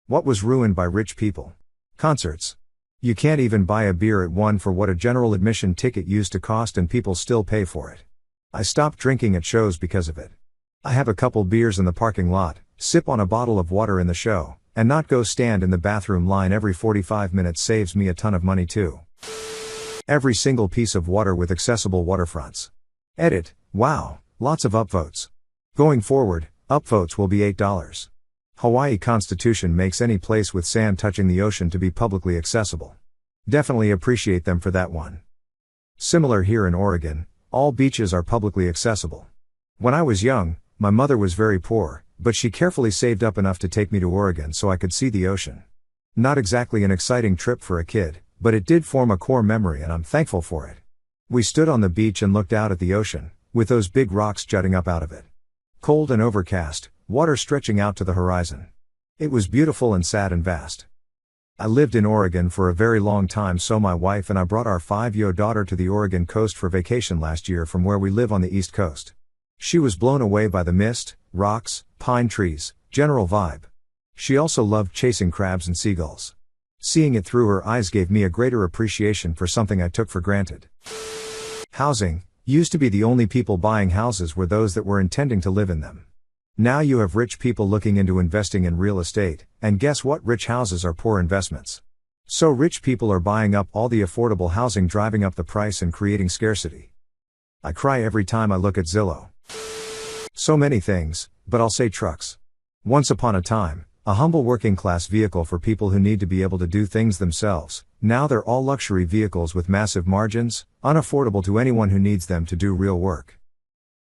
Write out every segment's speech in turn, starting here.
What was ruined by rich people? Concerts. You can't even buy a beer at one for what a general admission ticket used to cost, and people still pay for it. I stopped drinking at shows because of it. I have a couple beers in the parking lot, sip on a bottle of water in the show, and not go stand in the bathroom line every 45 minutes saves me a ton of money too. Every single piece of water with accessible waterfronts. Edit. Wow, lots of upvotes. Going forward, upvotes will be $8. Hawaii Constitution makes any place with sand touching the ocean to be publicly accessible. Definitely appreciate them for that one. Similar here in Oregon, all beaches are publicly accessible. When I was young, my mother was very poor, but she carefully saved up enough to take me to Oregon so I could see the ocean. Not exactly an exciting trip for a kid, but it did form a core memory and I'm thankful for it. We stood on the beach and looked out at the ocean, with those big rocks jutting up out of it. Cold and overcast, water stretching out to the horizon. It was beautiful and sad and vast. I lived in Oregon for a very long time, so my wife and I brought our 5-year-old daughter to the Oregon coast for vacation last year from where we live on the East Coast. She was blown away by the mist, rocks, pine trees, general vibe. She also loved chasing crabs and seagulls. Seeing it through her eyes gave me a greater appreciation for something I took for granted. Housing. Used to be the only people buying houses were those that were intending to live in them. Now you have rich people looking into investing in real estate, and guess what? Rich houses are poor investments. So rich people are buying up all the affordable housing, driving up the price and creating scarcity. I cry every time I look at Zillow. So many things, but I'll say trucks. Once upon a time, a humble working class vehicle for people who need to be able to do things themselves. Now they're all luxury vehicles with massive margins, unaffordable to anyone who needs them to do real work.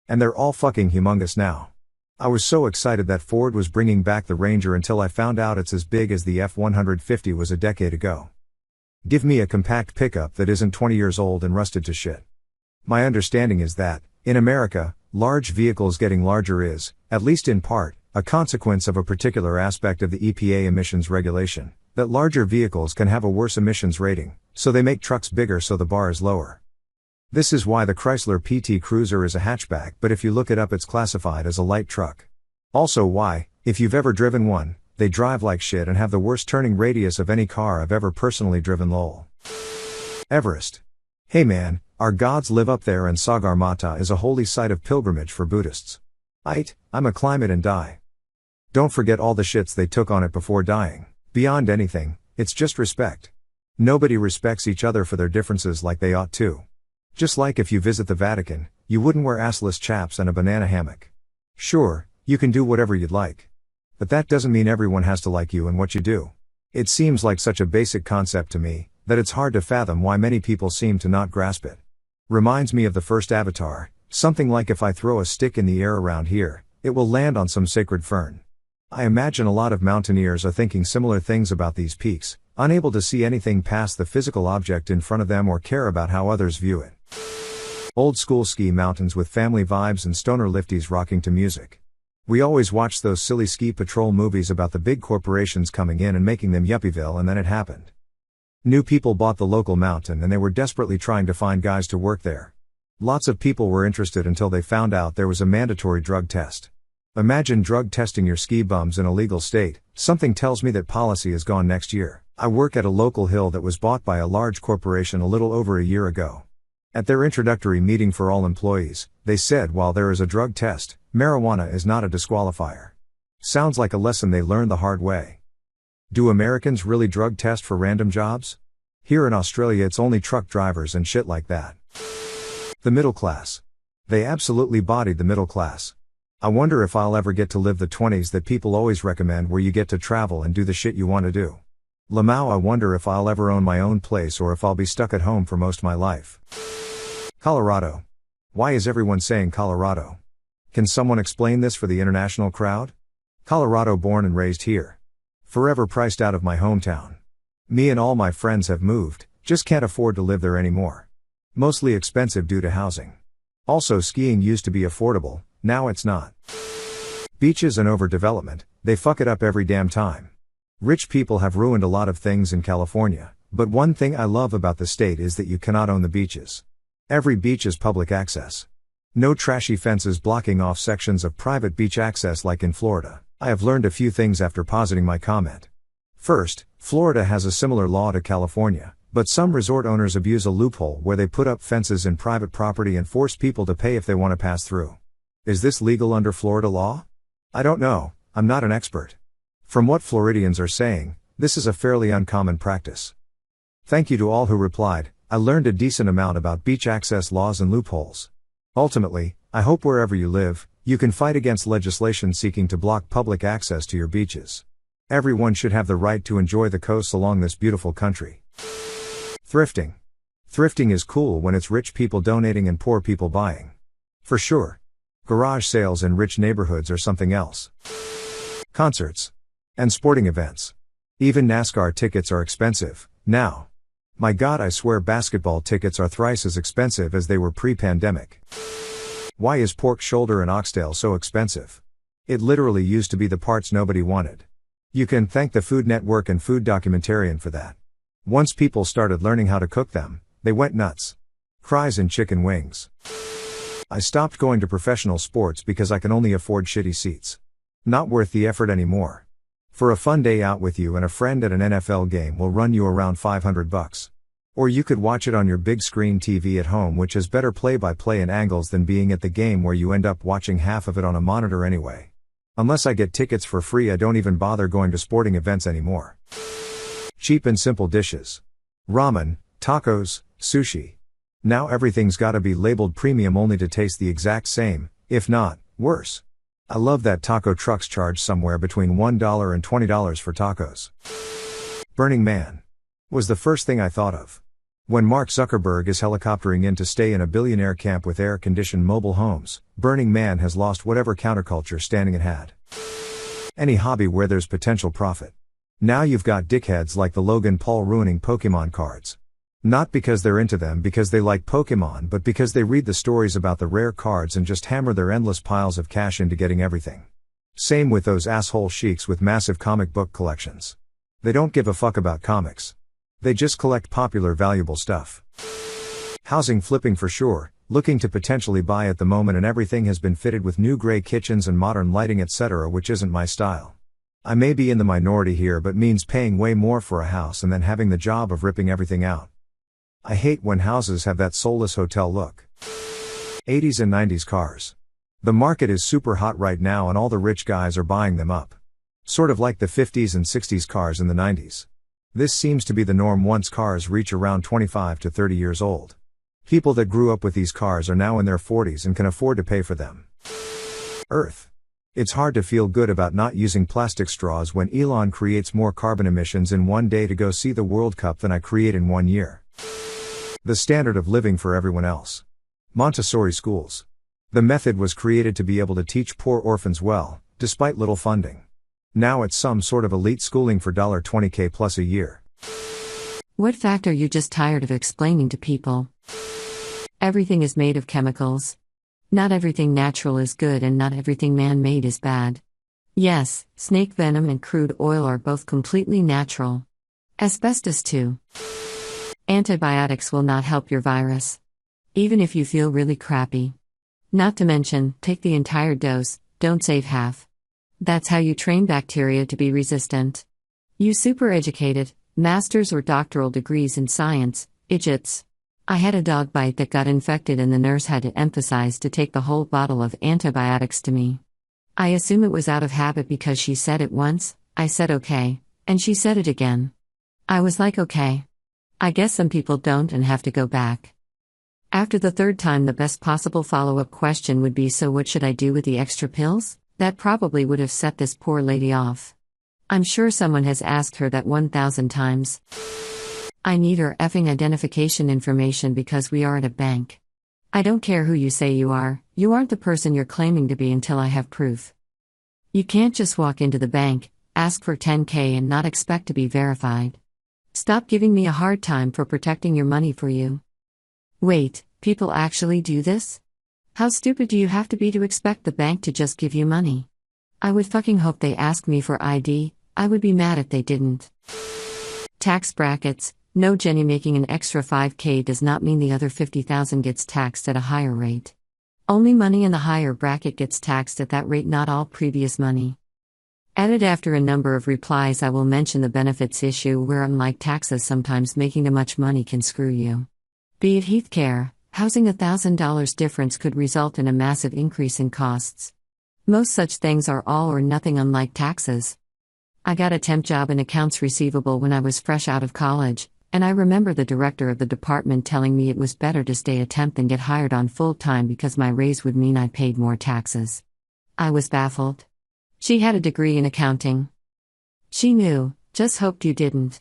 And they're all fucking humongous now. I was so excited that Ford was bringing back the Ranger until I found out it's as big as the F-150 was a decade ago. Give me a compact pickup that isn't 20 years old and rusted to shit. My understanding is that, in America, large vehicles getting larger is, at least in part, a consequence of a particular aspect of the EPA emissions regulation, that larger vehicles can have a worse emissions rating, so they make trucks bigger so the bar is lower. This is why the Chrysler PT Cruiser is a hatchback, but if you look it up it's classified as a light truck. Also why, if you've ever driven one, they drive like shit and have the worst turning radius of any car I've ever personally driven. Lol. Everest. Hey man, our gods live up there and Sagarmatha is a holy site of pilgrimage for Buddhists. I'ma climb it and die. Don't forget all the shits they took on it before dying. Beyond anything, it's just respect. Nobody respects each other for their differences like they ought to. Just like if you visit the Vatican, you wouldn't wear assless chaps and a banana hammock. Sure, you can do whatever you'd like. But that doesn't mean everyone has to like you and what you do. It seems like such a basic concept to me, that it's hard to fathom why many people seem to not grasp it. Reminds me of the first Avatar, something like if I throw a stick in the air around here, it will land on some sacred fern. I imagine a lot of mountaineers are thinking similar things about these peaks, unable to see anything past the physical object in front of them or care about how others view it. Old school ski mountains with family vibes and stoner lifties rocking to music. We always watched those silly ski patrol movies about the big corporations coming in and making them yuppieville, and then it happened. New people bought the local mountain and they were desperately trying to find guys to work there. Lots of people were interested until they found out there was a mandatory drug test. Imagine drug testing your ski bums in a legal state. Something tells me that policy is gone next year. I work at a local hill that was bought by a large corporation a little over a year ago. At their introductory meeting for all employees, they said while there is a drug test, marijuana is not a disqualifier. Sounds like a lesson they learned the hard way. Do Americans really drug test for random jobs? Here in Australia it's only truck drivers and shit like that. The middle class. They absolutely bodied the middle class. I wonder if I'll ever get to live the 20s that people always recommend, where you get to travel and do the shit you want to do. Lamau, I wonder if I'll ever own my own place or if I'll be stuck at home for most of my life. Colorado. Why is everyone saying Colorado? Can someone explain this for the international crowd? Colorado, born and raised here. Forever priced out of my hometown. Me and all my friends have moved, just can't afford to live there anymore. Mostly expensive due to housing. Also, skiing used to be affordable, now it's not. Beaches and overdevelopment, they fuck it up every damn time. Rich people have ruined a lot of things in California, but one thing I love about the state is that you cannot own the beaches. Every beach is public access. No trashy fences blocking off sections of private beach access like in Florida. I have learned a few things after positing my comment. First, Florida has a similar law to California, but some resort owners abuse a loophole where they put up fences in private property and force people to pay if they want to pass through. Is this legal under Florida law? I don't know, I'm not an expert. From what Floridians are saying, this is a fairly uncommon practice. Thank you to all who replied. I learned a decent amount about beach access laws and loopholes. Ultimately, I hope wherever you live, you can fight against legislation seeking to block public access to your beaches. Everyone should have the right to enjoy the coasts along this beautiful country. Thrifting. Thrifting is cool when it's rich people donating and poor people buying. For sure. Garage sales in rich neighborhoods are something else. Concerts. And sporting events. Even NASCAR tickets are expensive, now. My God, I swear basketball tickets are thrice as expensive as they were pre-pandemic. Why is pork shoulder and oxtail so expensive? It literally used to be the parts nobody wanted. You can thank the Food Network and Food Documentarian for that. Once people started learning how to cook them, they went nuts. Cries and chicken wings. I stopped going to professional sports because I can only afford shitty seats. Not worth the effort anymore. For a fun day out with you and a friend at an NFL game will run you around $500. Or you could watch it on your big screen TV at home, which has better play-by-play and angles than being at the game where you end up watching half of it on a monitor anyway. Unless I get tickets for free, I don't even bother going to sporting events anymore. Cheap and simple dishes. Ramen, tacos, sushi. Now everything's gotta be labeled premium only to taste the exact same, if not, worse. I love that taco trucks charge somewhere between $1 and $20 for tacos. Burning Man was the first thing I thought of. When Mark Zuckerberg is helicoptering in to stay in a billionaire camp with air-conditioned mobile homes, Burning Man has lost whatever counterculture standing it had. Any hobby where there's potential profit. Now you've got dickheads like the Logan Paul ruining Pokemon cards. Not because they're into them because they like Pokemon, but because they read the stories about the rare cards and just hammer their endless piles of cash into getting everything. Same with those asshole sheiks with massive comic book collections. They don't give a fuck about comics. They just collect popular valuable stuff. Housing flipping for sure, looking to potentially buy at the moment, and everything has been fitted with new gray kitchens and modern lighting etc., which isn't my style. I may be in the minority here, but means paying way more for a house and then having the job of ripping everything out. I hate when houses have that soulless hotel look. 80s and 90s cars. The market is super hot right now and all the rich guys are buying them up. Sort of like the 50s and 60s cars in the 90s. This seems to be the norm once cars reach around 25 to 30 years old. People that grew up with these cars are now in their 40s and can afford to pay for them. Earth. It's hard to feel good about not using plastic straws when Elon creates more carbon emissions in one day to go see the World Cup than I create in 1 year. The standard of living for everyone else. Montessori schools. The method was created to be able to teach poor orphans well, despite little funding. Now it's some sort of elite schooling for $20K plus a year. What fact are you just tired of explaining to people? Everything is made of chemicals. Not everything natural is good and not everything man-made is bad. Yes, snake venom and crude oil are both completely natural. Asbestos too. Antibiotics will not help your virus. Even if you feel really crappy. Not to mention, take the entire dose, don't save half. That's how you train bacteria to be resistant. You super educated, master's or doctoral degrees in science, idiots. I had a dog bite that got infected and the nurse had to emphasize to take the whole bottle of antibiotics to me. I assume it was out of habit because she said it once, I said okay, and she said it again. I was like okay. I guess some people don't and have to go back. After the third time, the best possible follow-up question would be, so what should I do with the extra pills? That probably would have set this poor lady off. I'm sure someone has asked her that 1,000 times. I need her effing identification information because we are at a bank. I don't care who you say you aren't the person you're claiming to be until I have proof. You can't just walk into the bank, ask for $10K and not expect to be verified. Stop giving me a hard time for protecting your money for you. Wait, people actually do this? How stupid do you have to be to expect the bank to just give you money? I would fucking hope they ask me for ID, I would be mad if they didn't. Tax brackets. No, Jenny, making an extra $5K does not mean the other $50,000 gets taxed at a higher rate. Only money in the higher bracket gets taxed at that rate, not all previous money. Added after a number of replies, I will mention the benefits issue where, unlike taxes, sometimes making too much money can screw you. Be it healthcare, housing, $1,000 difference could result in a massive increase in costs. Most such things are all or nothing, unlike taxes. I got a temp job in accounts receivable when I was fresh out of college, and I remember the director of the department telling me it was better to stay a temp than get hired on full time because my raise would mean I paid more taxes. I was baffled. She had a degree in accounting. She knew, just hoped you didn't.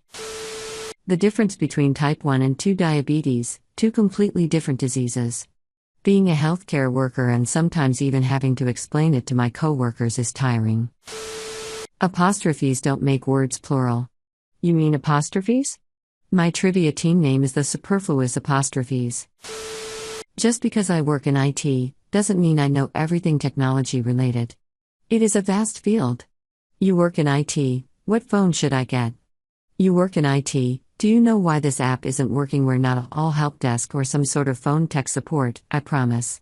The difference between type 1 and 2 diabetes, two completely different diseases. Being a healthcare worker and sometimes even having to explain it to my coworkers is tiring. Apostrophes don't make words plural. You mean apostrophes? My trivia team name is the Superfluous Apostrophes. Just because I work in IT, doesn't mean I know everything technology related. It is a vast field. You work in IT, what phone should I get? You work in IT, do you know why this app isn't working? We're not all help desk or some sort of phone tech support, I promise.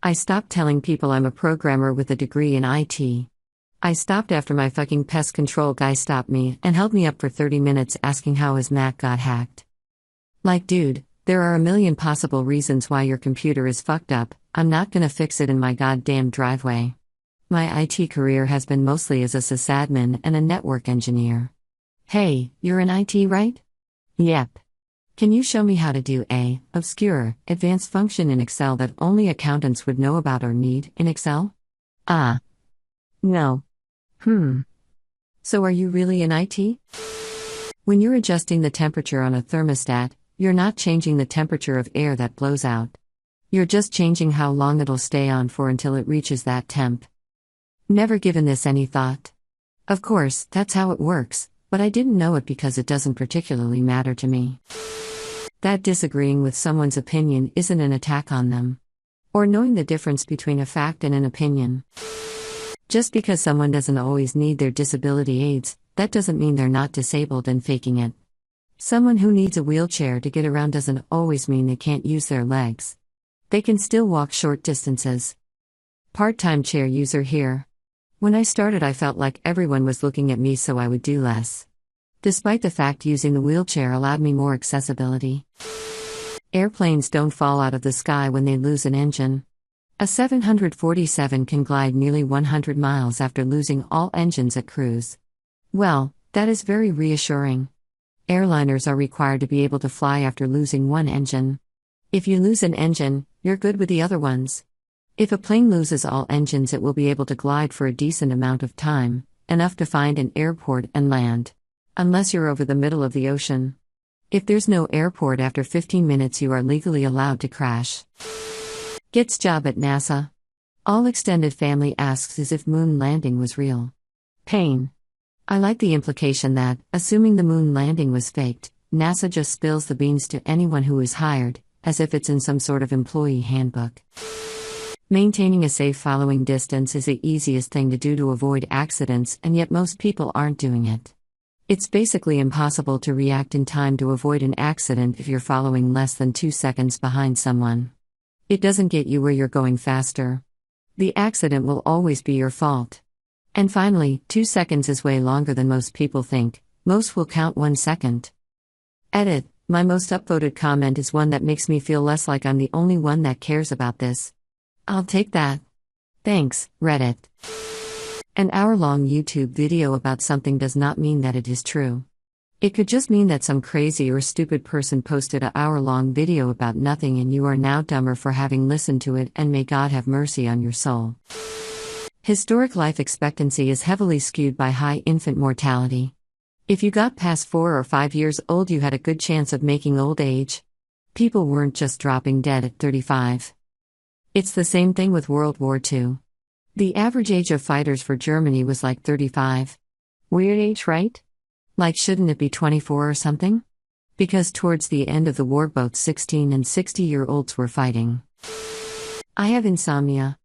I stopped telling people I'm a programmer with a degree in IT. I stopped after my fucking pest control guy stopped me and held me up for 30 minutes asking how his Mac got hacked. Like, dude, there are a million possible reasons why your computer is fucked up. I'm not gonna fix it in my goddamn driveway. My IT career has been mostly as a sysadmin and a network engineer. Hey, you're in IT, right? Yep. Can you show me how to do a obscure, advanced function in Excel that only accountants would know about or need in Excel? No. So are you really in IT? When you're adjusting the temperature on a thermostat, you're not changing the temperature of air that blows out. You're just changing how long it'll stay on for until it reaches that temp. Never given this any thought. Of course, that's how it works, but I didn't know it because it doesn't particularly matter to me. That disagreeing with someone's opinion isn't an attack on them. Or knowing the difference between a fact and an opinion. Just because someone doesn't always need their disability aids, that doesn't mean they're not disabled and faking it. Someone who needs a wheelchair to get around doesn't always mean they can't use their legs. They can still walk short distances. Part-time chair user here. When I started, I felt like everyone was looking at me, so I would do less. Despite the fact using the wheelchair allowed me more accessibility. Airplanes don't fall out of the sky when they lose an engine. A 747 can glide nearly 100 miles after losing all engines at cruise. Well, that is very reassuring. Airliners are required to be able to fly after losing one engine. If you lose an engine, you're good with the other ones. If a plane loses all engines, it will be able to glide for a decent amount of time, enough to find an airport and land. Unless you're over the middle of the ocean. If there's no airport after 15 minutes, you are legally allowed to crash. Gets job at NASA. All extended family asks as if moon landing was real. Pain. I like the implication that, assuming the moon landing was faked, NASA just spills the beans to anyone who is hired, as if it's in some sort of employee handbook. Maintaining a safe following distance is the easiest thing to do to avoid accidents, and yet most people aren't doing it. It's basically impossible to react in time to avoid an accident if you're following less than 2 seconds behind someone. It doesn't get you where you're going faster. The accident will always be your fault. And finally, 2 seconds is way longer than most people think. Most will count 1 second. Edit. My most upvoted comment is one that makes me feel less like I'm the only one that cares about this. I'll take that. Thanks, Reddit. An hour-long YouTube video about something does not mean that it is true. It could just mean that some crazy or stupid person posted an hour-long video about nothing and you are now dumber for having listened to it, and may God have mercy on your soul. Historic life expectancy is heavily skewed by high infant mortality. If you got past 4 or 5 years old, you had a good chance of making old age. People weren't just dropping dead at 35. It's the same thing with World War II. The average age of fighters for Germany was like 35. Weird age, right? Like, shouldn't it be 24 or something? Because towards the end of the war, both 16 and 60-year-olds were fighting. I have insomnia.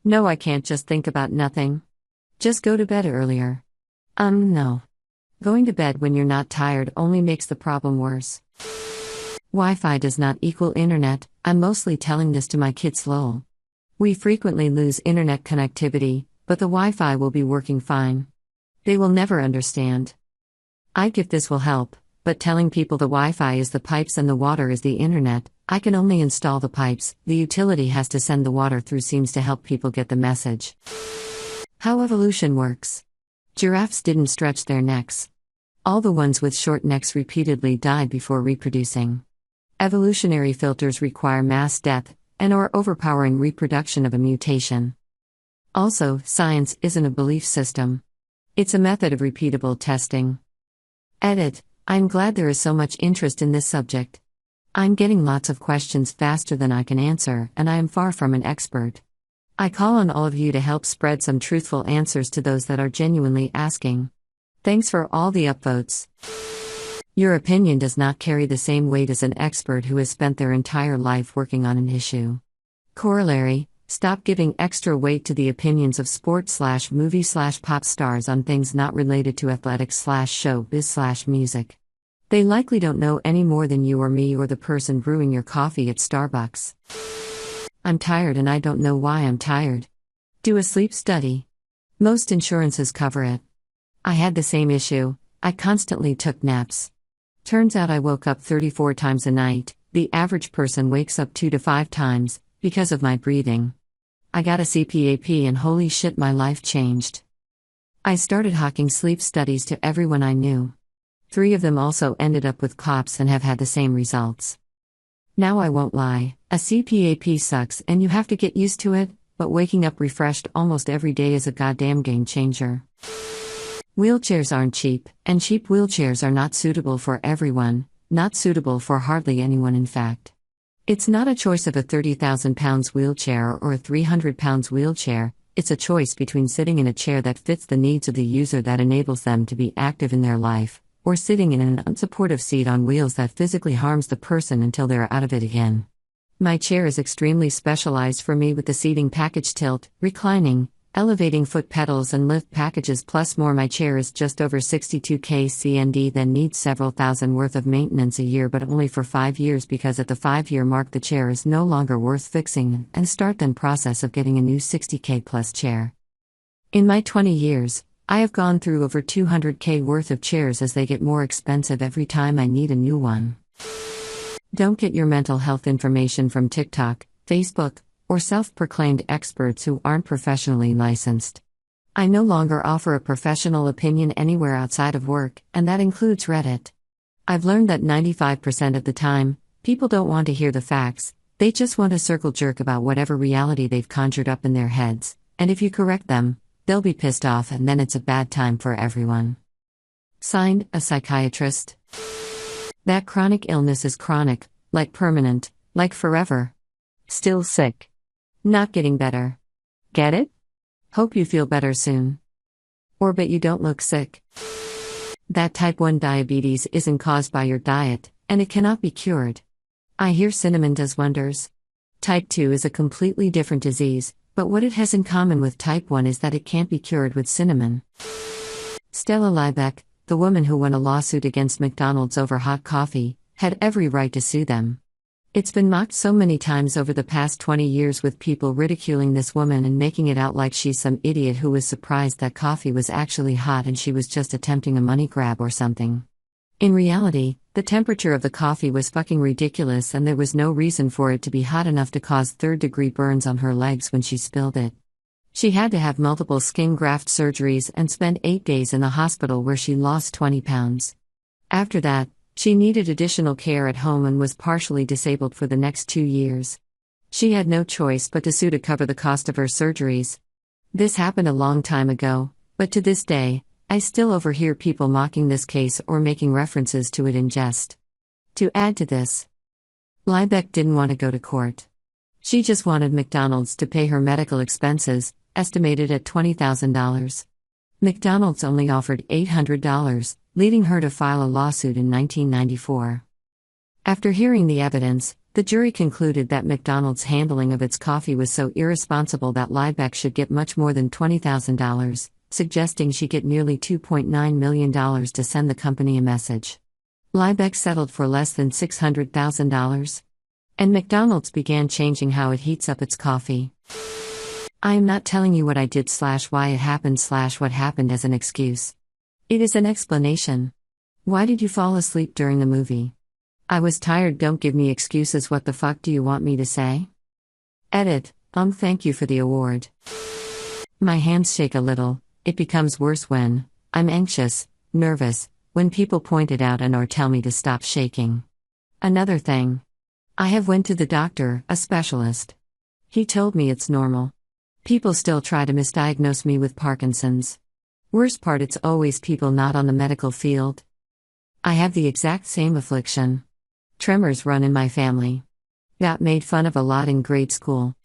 No, I can't just think about nothing. Just go to bed earlier. No. Going to bed when you're not tired only makes the problem worse. Wi-Fi does not equal internet. I'm mostly telling this to my kids, lol. We frequently lose internet connectivity, but the Wi-Fi will be working fine. They will never understand. I get this will help, but telling people the Wi-Fi is the pipes and the water is the internet, I can only install the pipes, the utility has to send the water through seems to help people get the message. How evolution works. Giraffes didn't stretch their necks. All the ones with short necks repeatedly died before reproducing. Evolutionary filters require mass death, and/or overpowering reproduction of a mutation. Also, science isn't a belief system. It's a method of repeatable testing. Edit. I'm glad there is so much interest in this subject. I'm getting lots of questions faster than I can answer, and I am far from an expert. I call on all of you to help spread some truthful answers to those that are genuinely asking. Thanks for all the upvotes. Your opinion does not carry the same weight as an expert who has spent their entire life working on an issue. Corollary: stop giving extra weight to the opinions of sports/movie/pop stars on things not related to athletics/showbiz/music. They likely don't know any more than you or me or the person brewing your coffee at Starbucks. I'm tired and I don't know why I'm tired. Do a sleep study. Most insurances cover it. I had the same issue. I constantly took naps. Turns out I woke up 34 times a night. The average person wakes up 2 to 5 times, because of my breathing. I got a CPAP and holy shit, my life changed. I started hawking sleep studies to everyone I knew. 3 of them also ended up with cops and have had the same results. Now I won't lie, a CPAP sucks and you have to get used to it, but waking up refreshed almost every day is a goddamn game changer. Wheelchairs aren't cheap, and cheap wheelchairs are not suitable for everyone, not suitable for hardly anyone in fact. It's not a choice of a 30,000 pounds wheelchair or a 300 pounds wheelchair, it's a choice between sitting in a chair that fits the needs of the user that enables them to be active in their life, or sitting in an unsupportive seat on wheels that physically harms the person until they're out of it again. My chair is extremely specialized for me with the seating package tilt, reclining, elevating foot pedals and lift packages plus more. My chair is just over 62k CND, then needs several thousand worth of maintenance a year, but only for 5 years because at the 5-year mark the chair is no longer worth fixing, and start then process of getting a new 60k plus chair. In my 20 years, I have gone through over 200k worth of chairs as they get more expensive every time I need a new one. Don't get your mental health information from TikTok, Facebook, or self-proclaimed experts who aren't professionally licensed. I no longer offer a professional opinion anywhere outside of work, and that includes Reddit. I've learned that 95% of the time, people don't want to hear the facts, they just want a circle jerk about whatever reality they've conjured up in their heads, and if you correct them, they'll be pissed off and then it's a bad time for everyone. Signed, a psychiatrist. That chronic illness is chronic, like permanent, like forever. Still sick. Not getting better. Get it? Hope you feel better soon. Or bet you don't look sick. That type 1 diabetes isn't caused by your diet, and it cannot be cured. I hear cinnamon does wonders. Type 2 is a completely different disease, but what it has in common with type 1 is that it can't be cured with cinnamon. Stella Liebeck, the woman who won a lawsuit against McDonald's over hot coffee, had every right to sue them. It's been mocked so many times over the past 20 years with people ridiculing this woman and making it out like she's some idiot who was surprised that coffee was actually hot and she was just attempting a money grab or something. In reality, the temperature of the coffee was fucking ridiculous and there was no reason for it to be hot enough to cause third-degree burns on her legs when she spilled it. She had to have multiple skin graft surgeries and spend 8 days in the hospital where she lost 20 pounds. After that, she needed additional care at home and was partially disabled for the next 2 years. She had no choice but to sue to cover the cost of her surgeries. This happened a long time ago, but to this day, I still overhear people mocking this case or making references to it in jest. To add to this, Liebeck didn't want to go to court. She just wanted McDonald's to pay her medical expenses, estimated at $20,000. McDonald's only offered $800, leading her to file a lawsuit in 1994. After hearing the evidence, the jury concluded that McDonald's handling of its coffee was so irresponsible that Liebeck should get much more than $20,000, suggesting she get nearly $2.9 million to send the company a message. Liebeck settled for less than $600,000. And McDonald's began changing how it heats up its coffee. I am not telling you what I did / why it happened / what happened as an excuse. It is an explanation. Why did you fall asleep during the movie? I was tired. Don't give me excuses. What the fuck do you want me to say? Edit. Thank you for the award. My hands shake a little. It becomes worse when I'm anxious, nervous, when people point it out and or tell me to stop shaking. Another thing. I have went to the doctor, a specialist. He told me it's normal. People still try to misdiagnose me with Parkinson's. Worst part, it's always people not on the medical field. I have the exact same affliction. Tremors run in my family. Got made fun of a lot in grade school.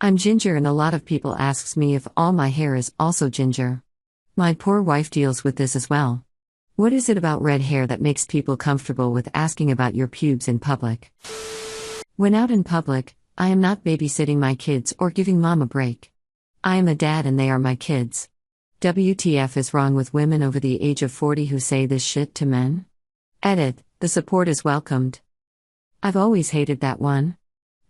I'm ginger and a lot of people asks me if all my hair is also ginger. My poor wife deals with this as well. What is it about red hair that makes people comfortable with asking about your pubes in public? When out in public, I am not babysitting my kids or giving mom a break. I am a dad and they are my kids. WTF is wrong with women over the age of 40 who say this shit to men? Edit. The support is welcomed. I've always hated that one.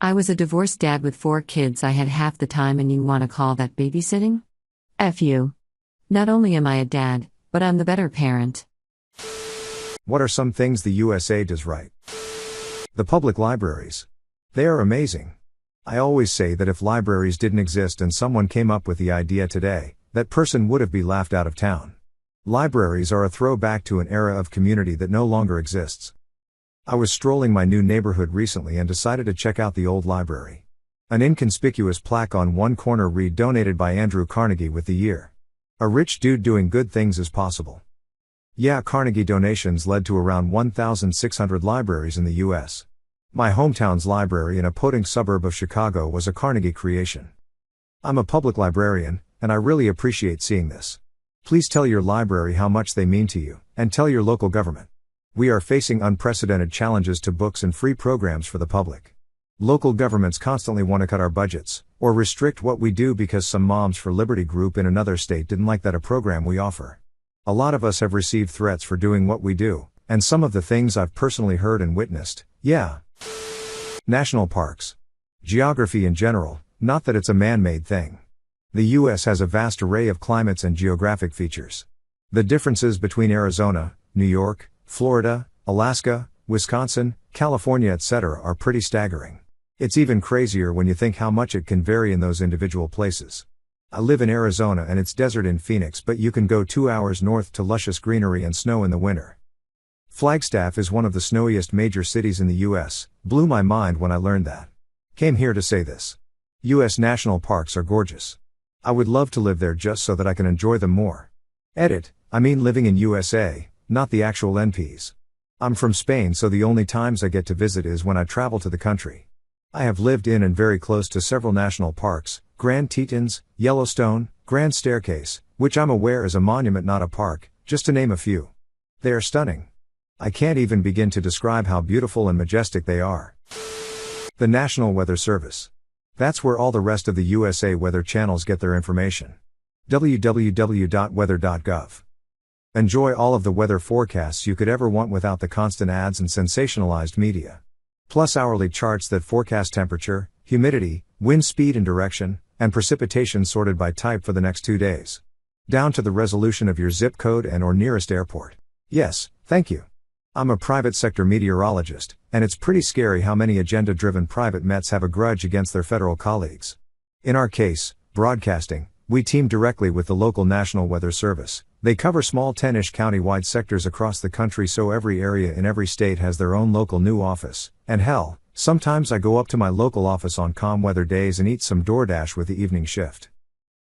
I was a divorced dad with 4 kids. I had half the time and you want to call that babysitting? F you. Not only am I a dad, but I'm the better parent. What are some things the USA does right? The public libraries. They are amazing. I always say that if libraries didn't exist and someone came up with the idea today, that person would have been laughed out of town. Libraries are a throwback to an era of community that no longer exists. I was strolling my new neighborhood recently and decided to check out the old library. An inconspicuous plaque on one corner read donated by Andrew Carnegie with the year. A rich dude doing good things is possible. Yeah, Carnegie donations led to around 1,600 libraries in the US. My hometown's library in a podunk suburb of Chicago was a Carnegie creation. I'm a public librarian, and I really appreciate seeing this. Please tell your library how much they mean to you, and tell your local government. We are facing unprecedented challenges to books and free programs for the public. Local governments constantly want to cut our budgets, or restrict what we do because some Moms for Liberty group in another state didn't like that a program we offer. A lot of us have received threats for doing what we do, and some of the things I've personally heard and witnessed, yeah. National parks. Geography in general, not that it's a man-made thing. The US has a vast array of climates and geographic features. The differences between Arizona, New York, Florida, Alaska, Wisconsin, California, etc. are pretty staggering. It's even crazier when you think how much it can vary in those individual places. I live in Arizona and it's desert in Phoenix, but you can go 2 hours north to luscious greenery and snow in the winter. Flagstaff is one of the snowiest major cities in the US, blew my mind when I learned that. Came here to say this. US national parks are gorgeous. I would love to live there just so that I can enjoy them more. Edit, I mean living in USA, not the actual NPs. I'm from Spain, so the only times I get to visit is when I travel to the country. I have lived in and very close to several national parks, Grand Tetons, Yellowstone, Grand Staircase, which I'm aware is a monument not a park, just to name a few. They are stunning. I can't even begin to describe how beautiful and majestic they are. The National Weather Service. That's where all the rest of the USA weather channels get their information. www.weather.gov. Enjoy all of the weather forecasts you could ever want without the constant ads and sensationalized media. Plus hourly charts that forecast temperature, humidity, wind speed and direction, and precipitation sorted by type for the next 2 days. Down to the resolution of your zip code and or nearest airport. Yes, thank you. I'm a private sector meteorologist, and it's pretty scary how many agenda-driven private mets have a grudge against their federal colleagues. In our case, broadcasting, we team directly with the local National Weather Service. They cover small 10-ish county-wide sectors across the country, so every area in every state has their own local new office. And hell, sometimes I go up to my local office on calm weather days and eat some DoorDash with the evening shift.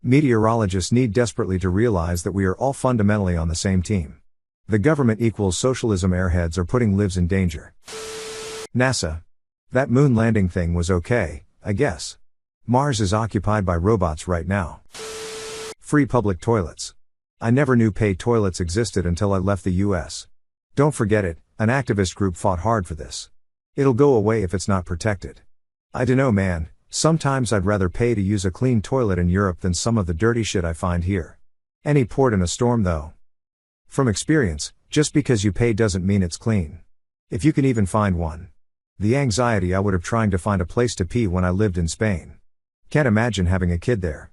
Meteorologists need desperately to realize that we are all fundamentally on the same team. The government equals socialism. Airheads are putting lives in danger. NASA. That moon landing thing was okay, I guess. Mars is occupied by robots right now. Free public toilets. I never knew paid toilets existed until I left the US. Don't forget it, an activist group fought hard for this. It'll go away if it's not protected. I dunno, man, sometimes I'd rather pay to use a clean toilet in Europe than some of the dirty shit I find here. Any port in a storm though. From experience, just because you pay doesn't mean it's clean. If you can even find one. The anxiety I would have trying to find a place to pee when I lived in Spain. Can't imagine having a kid there.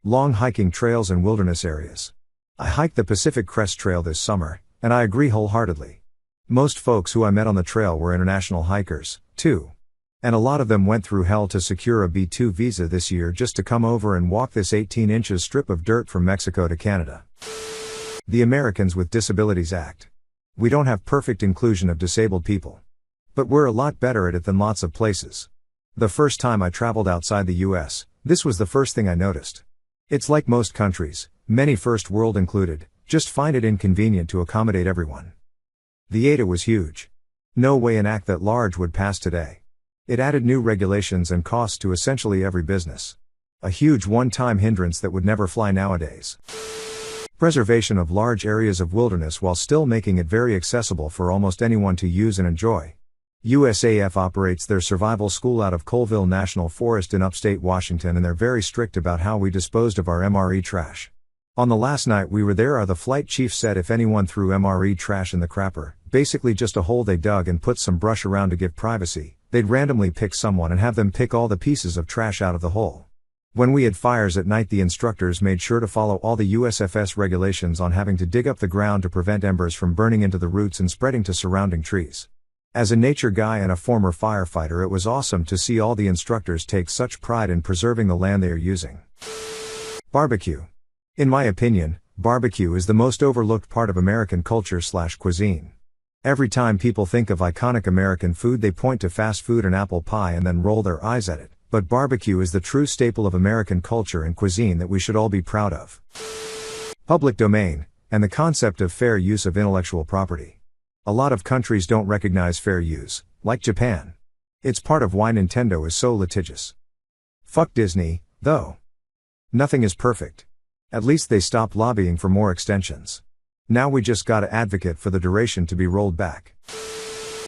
Long hiking trails and wilderness areas. I hiked the Pacific Crest Trail this summer, and I agree wholeheartedly. Most folks who I met on the trail were international hikers, too. And a lot of them went through hell to secure a B2 visa this year just to come over and walk this 18 inches strip of dirt from Mexico to Canada. The Americans with Disabilities Act. We don't have perfect inclusion of disabled people. But we're a lot better at it than lots of places. The first time I traveled outside the US, this was the first thing I noticed. It's like most countries, many first world included, just find it inconvenient to accommodate everyone. The AITA was huge. No way an act that large would pass today. It added new regulations and costs to essentially every business. A huge one-time hindrance that would never fly nowadays. Preservation of large areas of wilderness while still making it very accessible for almost anyone to use and enjoy. USAF operates their survival school out of Colville National Forest in upstate Washington, and they're very strict about how we disposed of our MRE trash. On the last night we were there, the flight chief said if anyone threw MRE trash in the crapper, basically just a hole they dug and put some brush around to give privacy, they'd randomly pick someone and have them pick all the pieces of trash out of the hole. When we had fires at night, the instructors made sure to follow all the USFS regulations on having to dig up the ground to prevent embers from burning into the roots and spreading to surrounding trees. As a nature guy and a former firefighter, it was awesome to see all the instructors take such pride in preserving the land they are using. Barbecue. In my opinion, barbecue is the most overlooked part of American culture/cuisine. Every time people think of iconic American food, they point to fast food and apple pie and then roll their eyes at it. But barbecue is the true staple of American culture and cuisine that we should all be proud of. Public domain, and the concept of fair use of intellectual property. A lot of countries don't recognize fair use, like Japan. It's part of why Nintendo is so litigious. Fuck Disney, though. Nothing is perfect. At least they stopped lobbying for more extensions. Now we just gotta advocate for the duration to be rolled back.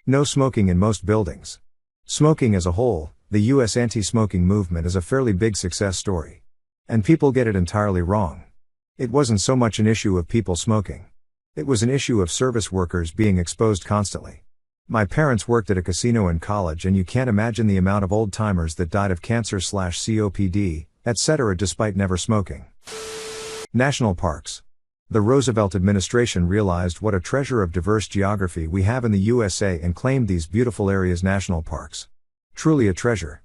No smoking in most buildings. Smoking as a whole, the US anti-smoking movement is a fairly big success story. And people get it entirely wrong. It wasn't so much an issue of people smoking. It was an issue of service workers being exposed constantly. My parents worked at a casino in college, and you can't imagine the amount of old-timers that died of cancer/COPD, etc. despite never smoking. National parks. The Roosevelt administration realized what a treasure of diverse geography we have in the USA and claimed these beautiful areas national parks. Truly a treasure.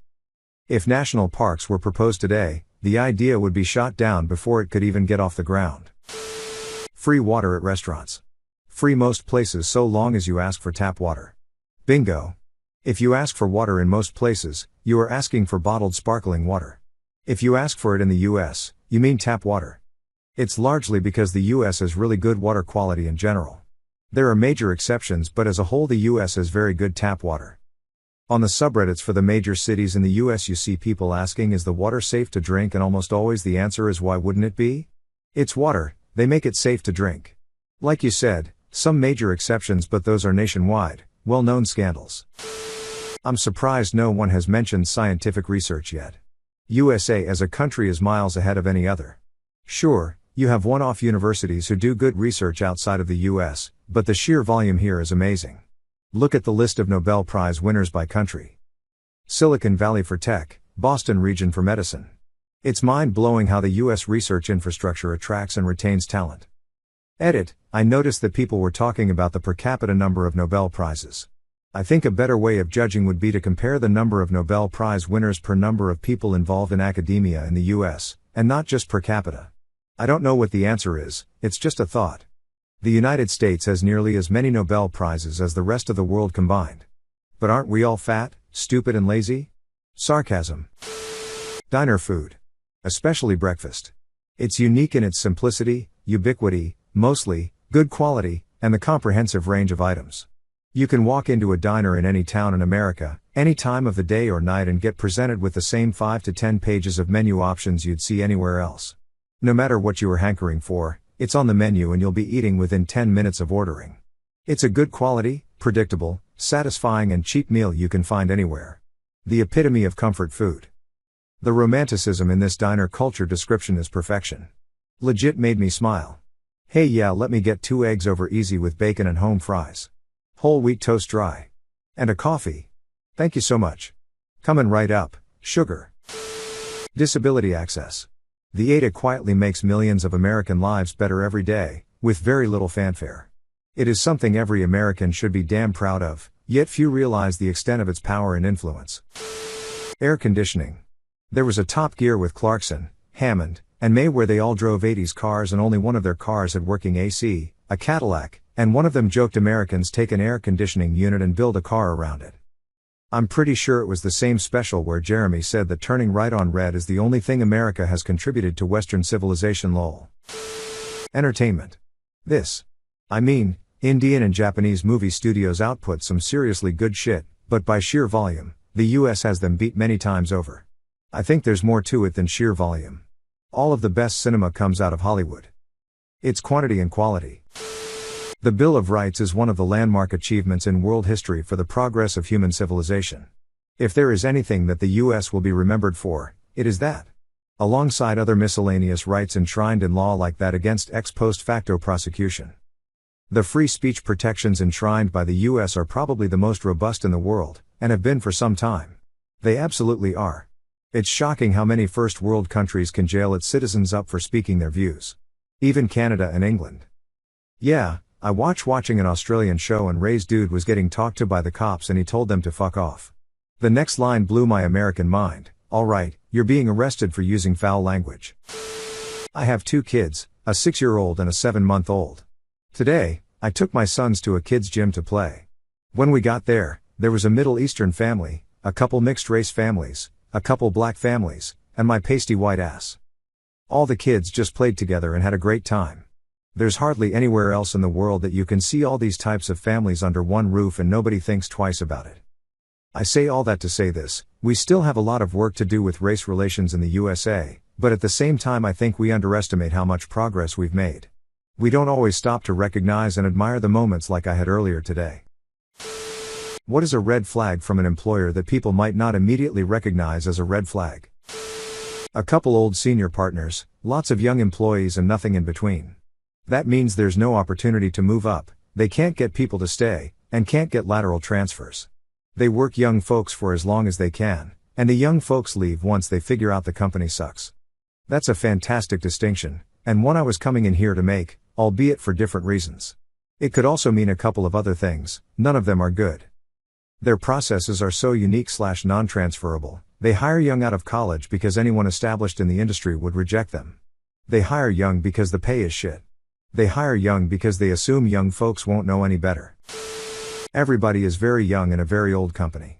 If national parks were proposed today, the idea would be shot down before it could even get off the ground. Free water at restaurants. Free most places so long as you ask for tap water. Bingo. If you ask for water in most places, you are asking for bottled sparkling water. If you ask for it in the US, you mean tap water. It's largely because the US has really good water quality in general. There are major exceptions, but as a whole the US has very good tap water. On the subreddits for the major cities in the US you see people asking, is the water safe to drink? And almost always the answer is, why wouldn't it be? It's water, they make it safe to drink. Like you said, some major exceptions, but those are nationwide, well-known scandals. I'm surprised no one has mentioned scientific research yet. USA as a country is miles ahead of any other. Sure, you have one-off universities who do good research outside of the US, but the sheer volume here is amazing. Look at the list of Nobel Prize winners by country. Silicon Valley for tech, Boston region for medicine. It's mind-blowing how the US research infrastructure attracts and retains talent. Edit, I noticed that people were talking about the per capita number of Nobel Prizes. I think a better way of judging would be to compare the number of Nobel Prize winners per number of people involved in academia in the US, and not just per capita. I don't know what the answer is, it's just a thought. The United States has nearly as many Nobel Prizes as the rest of the world combined. But aren't we all fat, stupid and lazy? Sarcasm. Diner food. Especially breakfast. It's unique in its simplicity, ubiquity, mostly, good quality, and the comprehensive range of items. You can walk into a diner in any town in America, any time of the day or night, and get presented with the same 5 to 10 pages of menu options you'd see anywhere else. No matter what you are hankering for, it's on the menu and you'll be eating within 10 minutes of ordering. It's a good quality, predictable, satisfying and cheap meal you can find anywhere. The epitome of comfort food. The romanticism in this diner culture description is perfection. Legit made me smile. Hey, yeah, let me get 2 eggs over easy with bacon and home fries. Whole wheat toast dry. And a coffee. Thank you so much. Coming right up, sugar. Disability access. The AITA quietly makes millions of American lives better every day, with very little fanfare. It is something every American should be damn proud of, yet few realize the extent of its power and influence. Air conditioning. There was a Top Gear with Clarkson, Hammond, and May where they all drove 80s cars and only one of their cars had working AC, a Cadillac, and one of them joked Americans take an air conditioning unit and build a car around it. I'm pretty sure it was the same special where Jeremy said that turning right on red is the only thing America has contributed to Western civilization lol. Entertainment. Indian and Japanese movie studios output some seriously good shit, but by sheer volume, the US has them beat many times over. I think there's more to it than sheer volume. All of the best cinema comes out of Hollywood. It's quantity and quality. The Bill of Rights is one of the landmark achievements in world history for the progress of human civilization. If there is anything that the US will be remembered for, it is that. Alongside other miscellaneous rights enshrined in law like that against ex post facto prosecution. The free speech protections enshrined by the US are probably the most robust in the world, and have been for some time. They absolutely are. It's shocking how many first world countries can jail its citizens up for speaking their views. Even Canada and England. Yeah, I watching an Australian show and Ray's dude was getting talked to by the cops and he told them to fuck off. The next line blew my American mind. Alright, you're being arrested for using foul language. I have 2 kids, a 6-year-old and a 7-month-old. Today, I took my sons to a kids' gym to play. When we got there was a Middle Eastern family, a couple mixed race families, a couple black families, and my pasty white ass. All the kids just played together and had a great time. There's hardly anywhere else in the world that you can see all these types of families under one roof and nobody thinks twice about it. I say all that to say this, we still have a lot of work to do with race relations in the USA, but at the same time I think we underestimate how much progress we've made. We don't always stop to recognize and admire the moments like I had earlier today. What is a red flag from an employer that people might not immediately recognize as a red flag? A couple old senior partners, lots of young employees and nothing in between. That means there's no opportunity to move up, they can't get people to stay, and can't get lateral transfers. They work young folks for as long as they can, and the young folks leave once they figure out the company sucks. That's a fantastic distinction, and one I was coming in here to make, albeit for different reasons. It could also mean a couple of other things, none of them are good. Their processes are so unique/non-transferable, they hire young out of college because anyone established in the industry would reject them. They hire young because the pay is shit. They hire young because they assume young folks won't know any better. Everybody is very young in a very old company.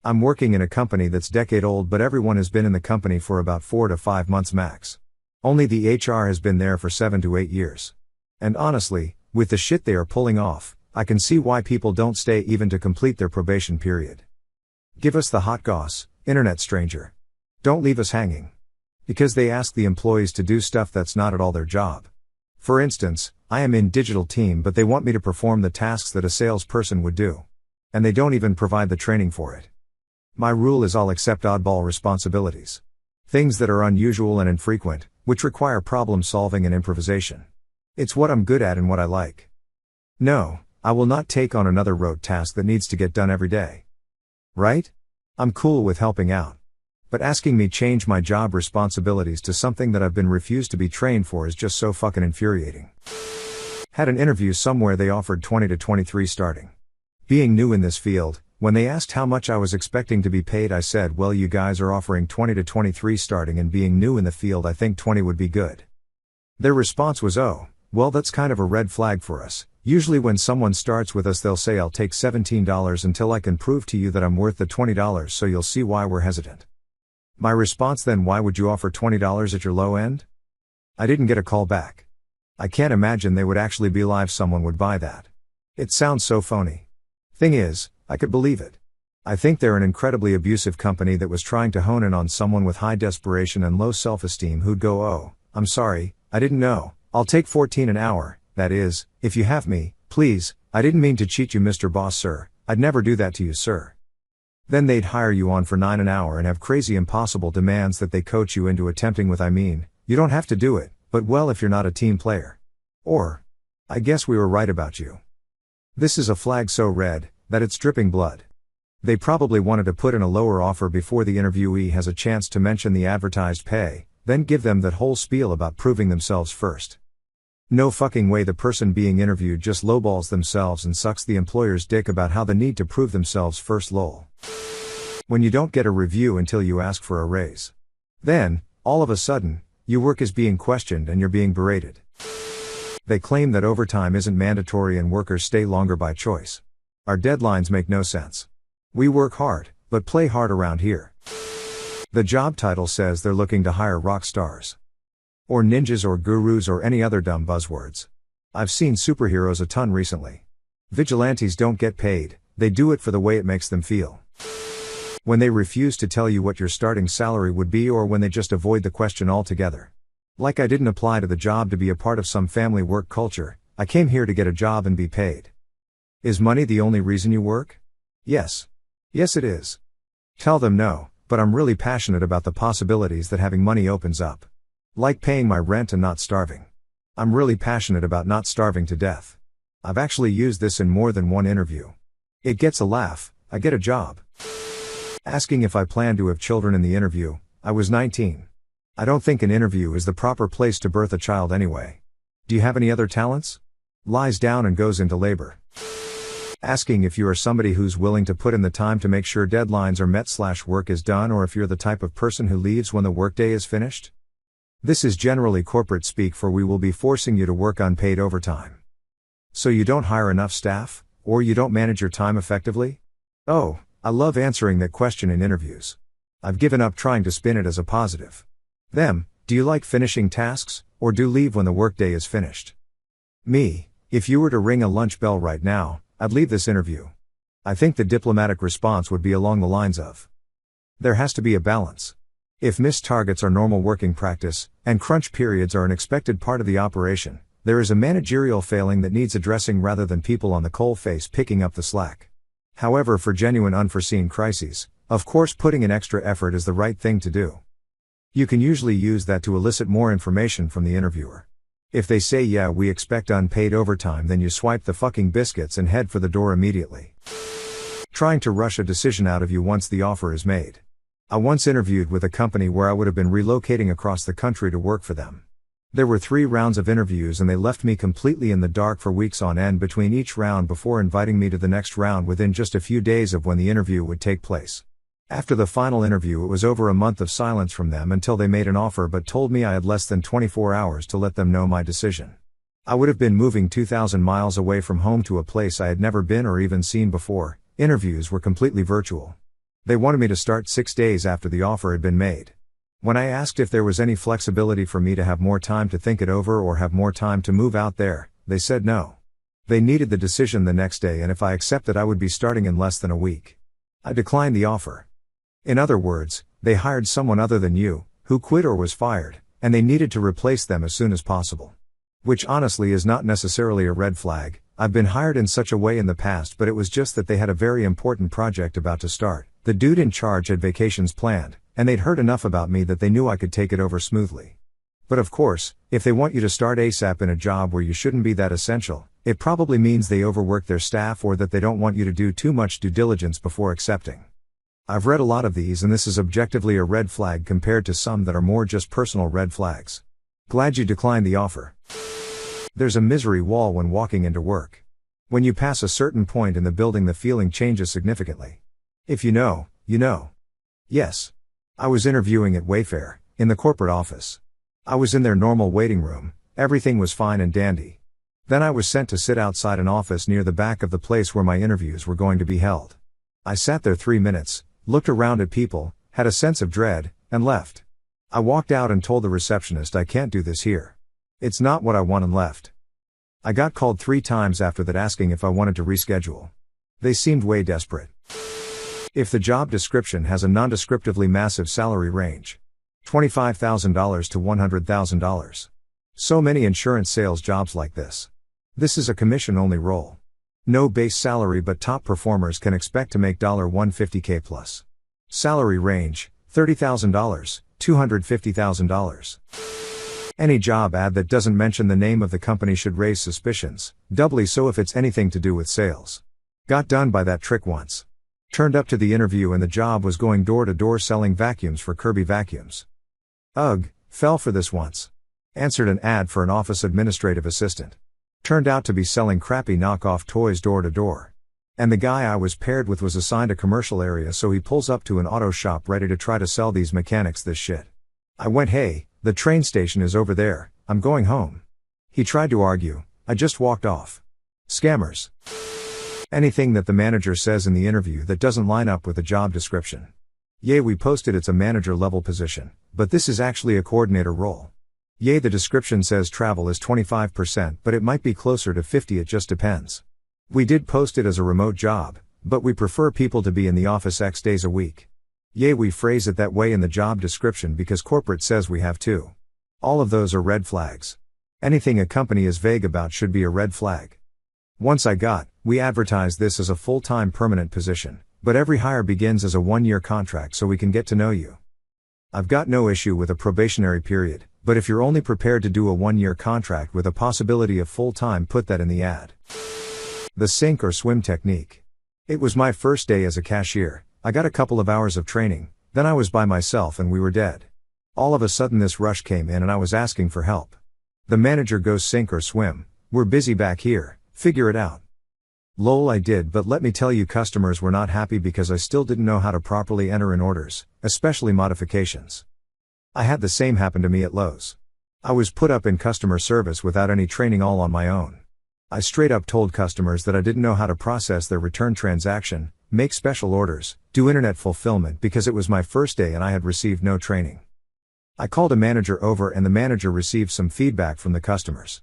I'm working in a company that's decade old but everyone has been in the company for about 4 to 5 months max. Only the HR has been there for 7 to 8 years. And honestly, with the shit they are pulling off, I can see why people don't stay even to complete their probation period. Give us the hot goss, internet stranger. Don't leave us hanging. Because they ask the employees to do stuff that's not at all their job. For instance, I am in digital team but they want me to perform the tasks that a salesperson would do. And they don't even provide the training for it. My rule is I'll accept oddball responsibilities. Things that are unusual and infrequent, which require problem solving and improvisation. It's what I'm good at and what I like. No, I will not take on another rote task that needs to get done every day. Right? I'm cool with helping out. But asking me change my job responsibilities to something that I've been refused to be trained for is just so fucking infuriating. Had an interview somewhere they offered 20 to 23 starting. Being new in this field, when they asked how much I was expecting to be paid I said well you guys are offering 20 to 23 starting and being new in the field I think 20 would be good. Their response was oh, well that's kind of a red flag for us. Usually when someone starts with us they'll say I'll take $17 until I can prove to you that I'm worth the $20 so you'll see why we're hesitant. My response then why would you offer $20 at your low end? I didn't get a call back. I can't imagine they would actually be live someone would buy that. It sounds so phony. Thing is, I could believe it. I think they're an incredibly abusive company that was trying to hone in on someone with high desperation and low self-esteem who'd go oh, I'm sorry, I didn't know, I'll take $14 an hour, that is, if you have me, please, I didn't mean to cheat you Mr. Boss sir, I'd never do that to you sir. Then they'd hire you on for $9 an hour and have crazy impossible demands that they coach you into attempting with you don't have to do it, but well if you're not a team player. Or, I guess we were right about you. This is a flag so red, that it's dripping blood. They probably wanted to put in a lower offer before the interviewee has a chance to mention the advertised pay, then give them that whole spiel about proving themselves first. No fucking way the person being interviewed just lowballs themselves and sucks the employer's dick about how they need to prove themselves first lol. When you don't get a review until you ask for a raise. Then, all of a sudden, your work is being questioned and you're being berated. They claim that overtime isn't mandatory and workers stay longer by choice. Our deadlines make no sense. We work hard, but play hard around here. The job title says they're looking to hire rock stars. Or ninjas or gurus or any other dumb buzzwords. I've seen superheroes a ton recently. Vigilantes don't get paid, they do it for the way it makes them feel. When they refuse to tell you what your starting salary would be or when they just avoid the question altogether. Like I didn't apply to the job to be a part of some family work culture, I came here to get a job and be paid. Is money the only reason you work? Yes. Yes it is. Tell them no, but I'm really passionate about the possibilities that having money opens up. Like paying my rent and not starving. I'm really passionate about not starving to death. I've actually used this in more than one interview. It gets a laugh, I get a job. Asking if I plan to have children in the interview, I was 19. I don't think an interview is the proper place to birth a child anyway. Do you have any other talents? Lies down and goes into labor. Asking if you are somebody who's willing to put in the time to make sure deadlines are met/work is done or if you're the type of person who leaves when the workday is finished. This is generally corporate speak for we will be forcing you to work unpaid overtime. So you don't hire enough staff, or you don't manage your time effectively? Oh, I love answering that question in interviews. I've given up trying to spin it as a positive. Them, do you like finishing tasks, or do leave when the workday is finished? Me, if you were to ring a lunch bell right now, I'd leave this interview. I think the diplomatic response would be along the lines of, there has to be a balance. If missed targets are normal working practice, and crunch periods are an expected part of the operation, there is a managerial failing that needs addressing rather than people on the coalface picking up the slack. However, for genuine unforeseen crises, of course putting in extra effort is the right thing to do. You can usually use that to elicit more information from the interviewer. If they say yeah we expect unpaid overtime, then you swipe the fucking biscuits and head for the door immediately. Trying to rush a decision out of you once the offer is made. I once interviewed with a company where I would have been relocating across the country to work for them. There were 3 rounds of interviews and they left me completely in the dark for weeks on end between each round before inviting me to the next round within just a few days of when the interview would take place. After the final interview, it was over a month of silence from them until they made an offer but told me I had less than 24 hours to let them know my decision. I would have been moving 2,000 miles away from home to a place I had never been or even seen before. Interviews were completely virtual. They wanted me to start 6 days after the offer had been made. When I asked if there was any flexibility for me to have more time to think it over or have more time to move out there, they said no. They needed the decision the next day and if I accepted I would be starting in less than a week. I declined the offer. In other words, they hired someone other than you, who quit or was fired, and they needed to replace them as soon as possible. Which honestly is not necessarily a red flag. I've been hired in such a way in the past, but it was just that they had a very important project about to start. The dude in charge had vacations planned, and they'd heard enough about me that they knew I could take it over smoothly. But of course, if they want you to start ASAP in a job where you shouldn't be that essential, it probably means they overwork their staff or that they don't want you to do too much due diligence before accepting. I've read a lot of these and this is objectively a red flag compared to some that are more just personal red flags. Glad you declined the offer. There's a misery wall when walking into work. When you pass a certain point in the building, the feeling changes significantly. If you know, you know. Yes. I was interviewing at Wayfair, in the corporate office. I was in their normal waiting room, everything was fine and dandy. Then I was sent to sit outside an office near the back of the place where my interviews were going to be held. I sat there 3 minutes, looked around at people, had a sense of dread, and left. I walked out and told the receptionist I can't do this here. It's not what I want and left. I got called 3 times after that asking if I wanted to reschedule. They seemed way desperate. If the job description has a nondescriptively massive salary range, $25,000 to $100,000. So many insurance sales jobs like this. This is a commission-only role. No base salary, but top performers can expect to make $150K plus. Salary range, $30,000, $250,000. Any job ad that doesn't mention the name of the company should raise suspicions, doubly so if it's anything to do with sales. Got done by that trick once. Turned up to the interview and the job was going door to door selling vacuums for Kirby Vacuums. Ugh, fell for this once. Answered an ad for an office administrative assistant. Turned out to be selling crappy knockoff toys door to door. And the guy I was paired with was assigned a commercial area, so he pulls up to an auto shop ready to try to sell these mechanics this shit. I went, "Hey, the train station is over there, I'm going home." He tried to argue, I just walked off. Scammers. Anything that the manager says in the interview that doesn't line up with the job description. Yay, we posted it's a manager level position, but this is actually a coordinator role. Yay, the description says travel is 25%, but it might be closer to 50, it just depends. We did post it as a remote job, but we prefer people to be in the office X days a week. Yay, we phrase it that way in the job description because corporate says we have to. All of those are red flags. Anything a company is vague about should be a red flag. Once we advertise this as a full-time permanent position, but every hire begins as a 1-year contract so we can get to know you. I've got no issue with a probationary period, but if you're only prepared to do a 1-year contract with a possibility of full-time, put that in the ad. The sink or swim technique. It was my first day as a cashier. I got a couple of hours of training, then I was by myself and we were dead. All of a sudden this rush came in and I was asking for help. The manager goes, "Sink or swim, we're busy back here, figure it out." Lol, I did, but let me tell you, customers were not happy because I still didn't know how to properly enter in orders, especially modifications. I had the same happen to me at Lowe's. I was put up in customer service without any training, all on my own. I straight up told customers that I didn't know how to process their return transaction, make special orders, do internet fulfillment because it was my first day and I had received no training. I called a manager over and the manager received some feedback from the customers.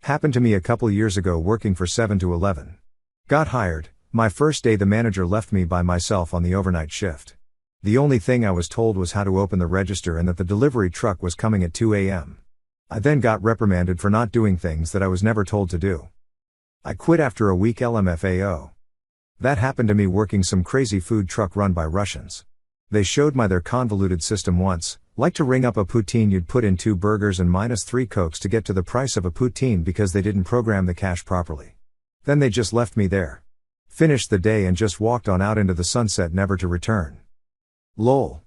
Happened to me a couple years ago working for 7 to 11. Got hired, my first day the manager left me by myself on the overnight shift. The only thing I was told was how to open the register and that the delivery truck was coming at 2 a.m. I then got reprimanded for not doing things that I was never told to do. I quit after a week, LMFAO. That happened to me working some crazy food truck run by Russians. They showed me their convoluted system once, like to ring up a poutine, you'd put in 2 burgers and -3 cokes to get to the price of a poutine because they didn't program the cash properly. Then they just left me there. Finished the day and just walked on out into the sunset, never to return. Lol.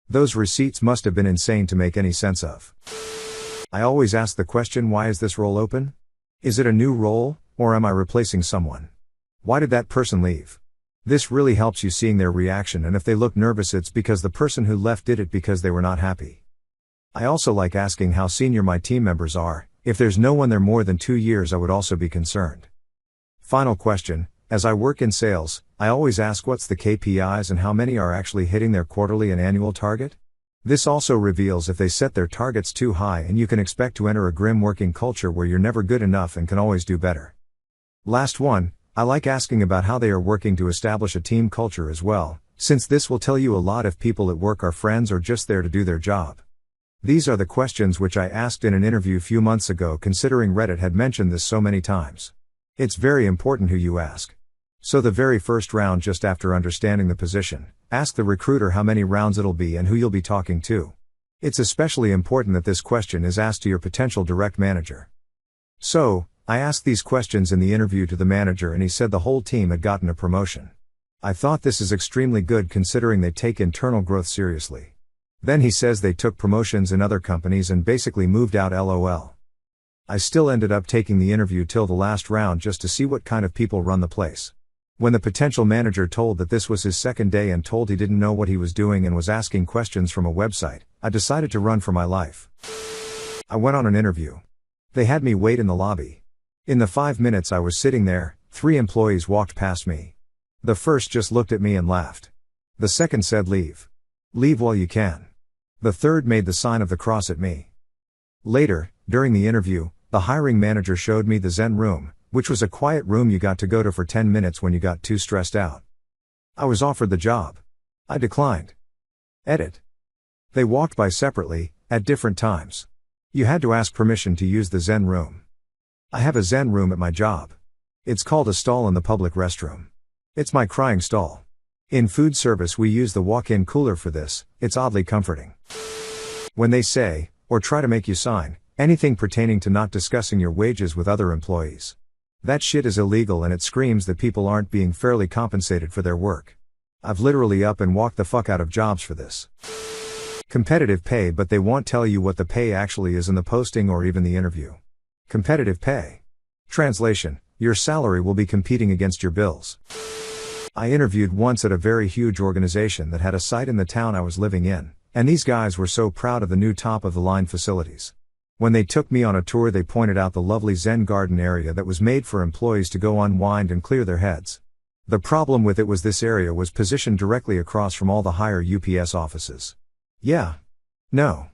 Those receipts must have been insane to make any sense of. I always ask the question, why is this role open? Is it a new role, or am I replacing someone? Why did that person leave? This really helps you seeing their reaction, and if they look nervous, it's because the person who left did it because they were not happy. I also like asking how senior my team members are. If there's no one there more than 2 years, I would also be concerned. Final question, as I work in sales, I always ask what's the KPIs and how many are actually hitting their quarterly and annual target? This also reveals if they set their targets too high, and you can expect to enter a grim working culture where you're never good enough and can always do better. Last one, I like asking about how they are working to establish a team culture as well, since this will tell you a lot if people at work are friends or just there to do their job. These are the questions which I asked in an interview a few months ago, considering Reddit had mentioned this so many times. It's very important who you ask. So the very first round, just after understanding the position, ask the recruiter how many rounds it'll be and who you'll be talking to. It's especially important that this question is asked to your potential direct manager. So, I asked these questions in the interview to the manager and he said the whole team had gotten a promotion. I thought this is extremely good considering they take internal growth seriously. Then he says they took promotions in other companies and basically moved out, LOL. I still ended up taking the interview till the last round just to see what kind of people run the place. When the potential manager told that this was his second day and told he didn't know what he was doing and was asking questions from a website, I decided to run for my life. I went on an interview. They had me wait in the lobby. In the 5 minutes I was sitting there, 3 employees walked past me. The first just looked at me and laughed. The second said, "Leave. Leave while you can." The third made the sign of the cross at me. Later, during the interview, the hiring manager showed me the Zen room, which was a quiet room you got to go to for 10 minutes when you got too stressed out. I was offered the job. I declined. Edit. They walked by separately, at different times. You had to ask permission to use the Zen room. I have a Zen room at my job. It's called a stall in the public restroom. It's my crying stall. In food service we use the walk-in cooler for this, it's oddly comforting. When they say, or try to make you sign, anything pertaining to not discussing your wages with other employees. That shit is illegal and it screams that people aren't being fairly compensated for their work. I've literally up and walked the fuck out of jobs for this. Competitive pay, but they won't tell you what the pay actually is in the posting or even the interview. Competitive pay. Translation: your salary will be competing against your bills. I interviewed once at a very huge organization that had a site in the town I was living in, and these guys were so proud of the new top-of-the-line facilities. When they took me on a tour, they pointed out the lovely Zen garden area that was made for employees to go unwind and clear their heads. The problem with it was this area was positioned directly across from all the higher UPS offices. Yeah. No.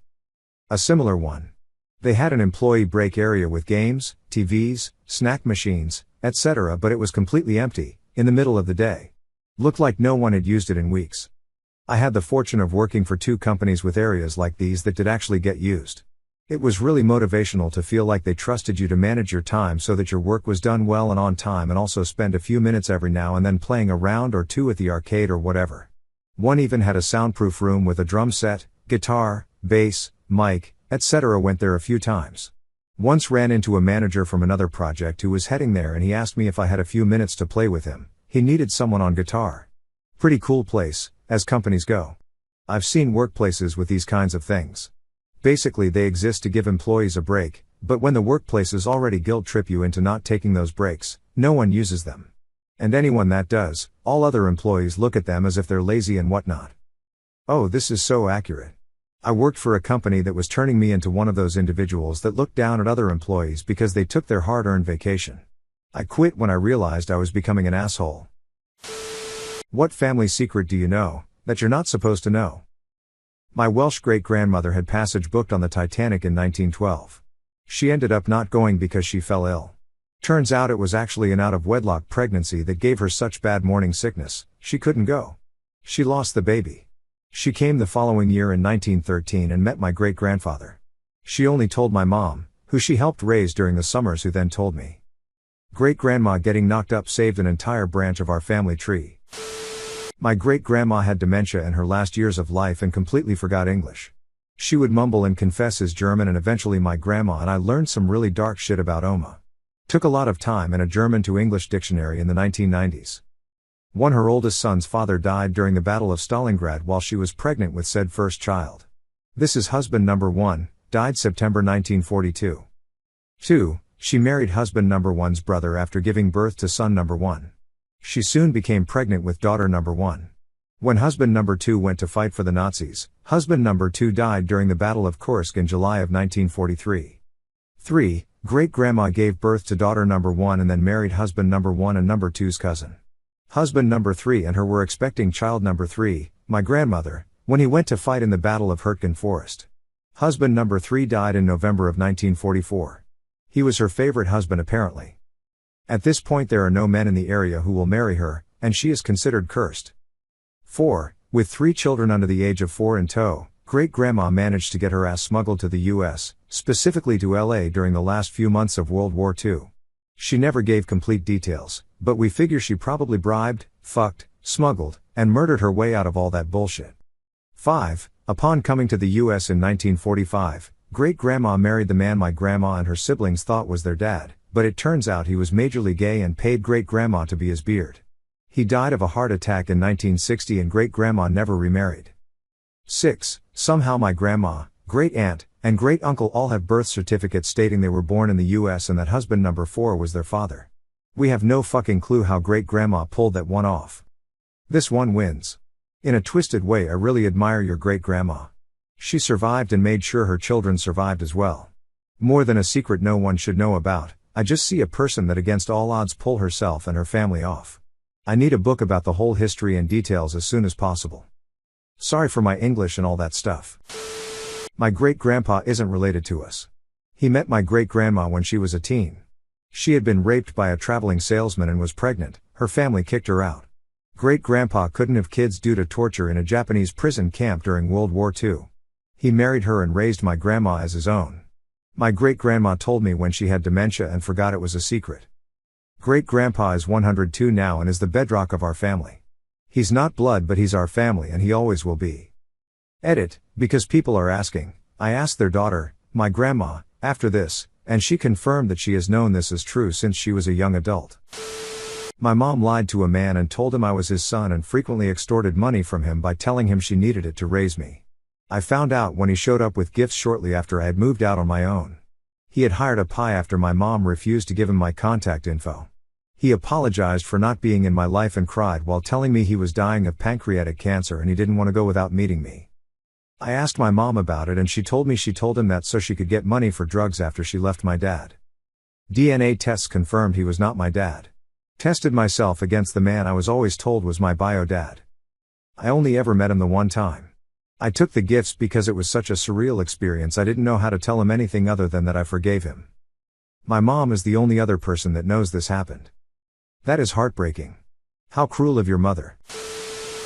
A similar one. They had an employee break area with games, TVs, snack machines, etc., but it was completely empty, in the middle of the day. Looked like no one had used it in weeks. I had the fortune of working for 2 companies with areas like these that did actually get used. It was really motivational to feel like they trusted you to manage your time so that your work was done well and on time, and also spend a few minutes every now and then playing a round or 2 at the arcade or whatever. One even had a soundproof room with a drum set, guitar, bass, mic, etc. Went there a few times. Once ran into a manager from another project who was heading there, and he asked me if I had a few minutes to play with him. He needed someone on guitar. Pretty cool place, as companies go. I've seen workplaces with these kinds of things. Basically they exist to give employees a break, but when the workplaces already guilt trip you into not taking those breaks, no one uses them. And anyone that does, all other employees look at them as if they're lazy and whatnot. Oh, this is so accurate. I worked for a company that was turning me into one of those individuals that looked down at other employees because they took their hard-earned vacation. I quit when I realized I was becoming an asshole. What family secret do you know, that you're not supposed to know? My Welsh great-grandmother had passage booked on the Titanic in 1912. She ended up not going because she fell ill. Turns out it was actually an out-of-wedlock pregnancy that gave her such bad morning sickness, she couldn't go. She lost the baby. She came the following year in 1913 and met my great-grandfather. She only told my mom, who she helped raise during the summers, who then told me. Great-grandma getting knocked up saved an entire branch of our family tree. My great-grandma had dementia in her last years of life and completely forgot English. She would mumble and confess his German, and eventually my grandma and I learned some really dark shit about Oma. Took a lot of time and a German to English dictionary in the 1990s. Her oldest son's father died during the Battle of Stalingrad while she was pregnant with said first child. This is husband number 1, died September 1942. 2. She married husband number 1's brother after giving birth to son number 1. She soon became pregnant with daughter number 1. When husband number 2 went to fight for the Nazis, husband number 2 died during the Battle of Kursk in July of 1943. 3. Great-grandma gave birth to daughter number 1 and then married husband number 1 and number 2's cousin. Husband number 3 and her were expecting child number 3, my grandmother, when he went to fight in the Battle of Hurtgen Forest. Husband number 3 died in November of 1944. He was her favorite husband apparently. At this point there are no men in the area who will marry her, and she is considered cursed. 4. With 3 children under the age of 4 in tow, great-grandma managed to get her ass smuggled to the US, specifically to LA during the last few months of World War II. She never gave complete details, but we figure she probably bribed, fucked, smuggled, and murdered her way out of all that bullshit. 5. Upon coming to the US in 1945, great-grandma married the man my grandma and her siblings thought was their dad, but it turns out he was majorly gay and paid great-grandma to be his beard. He died of a heart attack in 1960 and great-grandma never remarried. 6. Somehow my grandma, great-aunt, and great-uncle all have birth certificates stating they were born in the US and that husband number 4 was their father. We have no fucking clue how great-grandma pulled that one off. This one wins. In a twisted way I really admire your great-grandma. She survived and made sure her children survived as well. More than a secret no one should know about, I just see a person that against all odds pull herself and her family off. I need a book about the whole history and details as soon as possible. Sorry for my English and all that stuff. My great-grandpa isn't related to us. He met my great-grandma when she was a teen. She had been raped by a traveling salesman and was pregnant, her family kicked her out. Great-grandpa couldn't have kids due to torture in a Japanese prison camp during World War II. He married her and raised my grandma as his own. My great-grandma told me when she had dementia and forgot it was a secret. Great-grandpa is 102 now and is the bedrock of our family. He's not blood but he's our family and he always will be. Edit, because people are asking, I asked their daughter, my grandma, after this, and she confirmed that she has known this is true since she was a young adult. My mom lied to a man and told him I was his son and frequently extorted money from him by telling him she needed it to raise me. I found out when he showed up with gifts shortly after I had moved out on my own. He had hired a pie after my mom refused to give him my contact info. He apologized for not being in my life and cried while telling me he was dying of pancreatic cancer and he didn't want to go without meeting me. I asked my mom about it and she told me she told him that so she could get money for drugs after she left my dad. DNA tests confirmed he was not my dad. Tested myself against the man I was always told was my bio dad. I only ever met him the one time. I took the gifts because it was such a surreal experience I didn't know how to tell him anything other than that I forgave him. My mom is the only other person that knows this happened. That is heartbreaking. How cruel of your mother.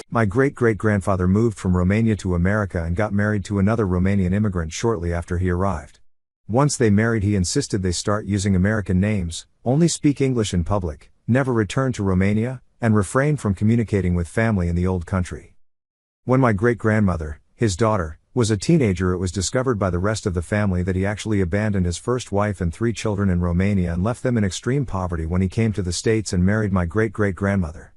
My great-great-grandfather moved from Romania to America and got married to another Romanian immigrant shortly after he arrived. Once they married he insisted they start using American names, only speak English in public, never return to Romania, and refrain from communicating with family in the old country. When my great-grandmother, his daughter, was a teenager it was discovered by the rest of the family that he actually abandoned his first wife and 3 children in Romania and left them in extreme poverty when he came to the States and married my great-great-grandmother.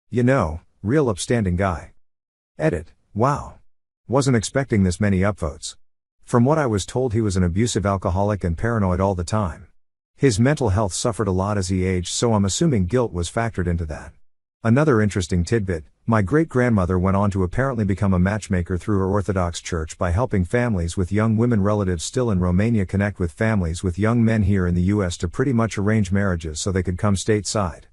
You know, real upstanding guy. Edit. Wow. Wasn't expecting this many upvotes. From what I was told he was an abusive alcoholic and paranoid all the time. His mental health suffered a lot as he aged so I'm assuming guilt was factored into that. Another interesting tidbit, my great-grandmother went on to apparently become a matchmaker through her Orthodox church by helping families with young women relatives still in Romania connect with families with young men here in the US to pretty much arrange marriages so they could come stateside.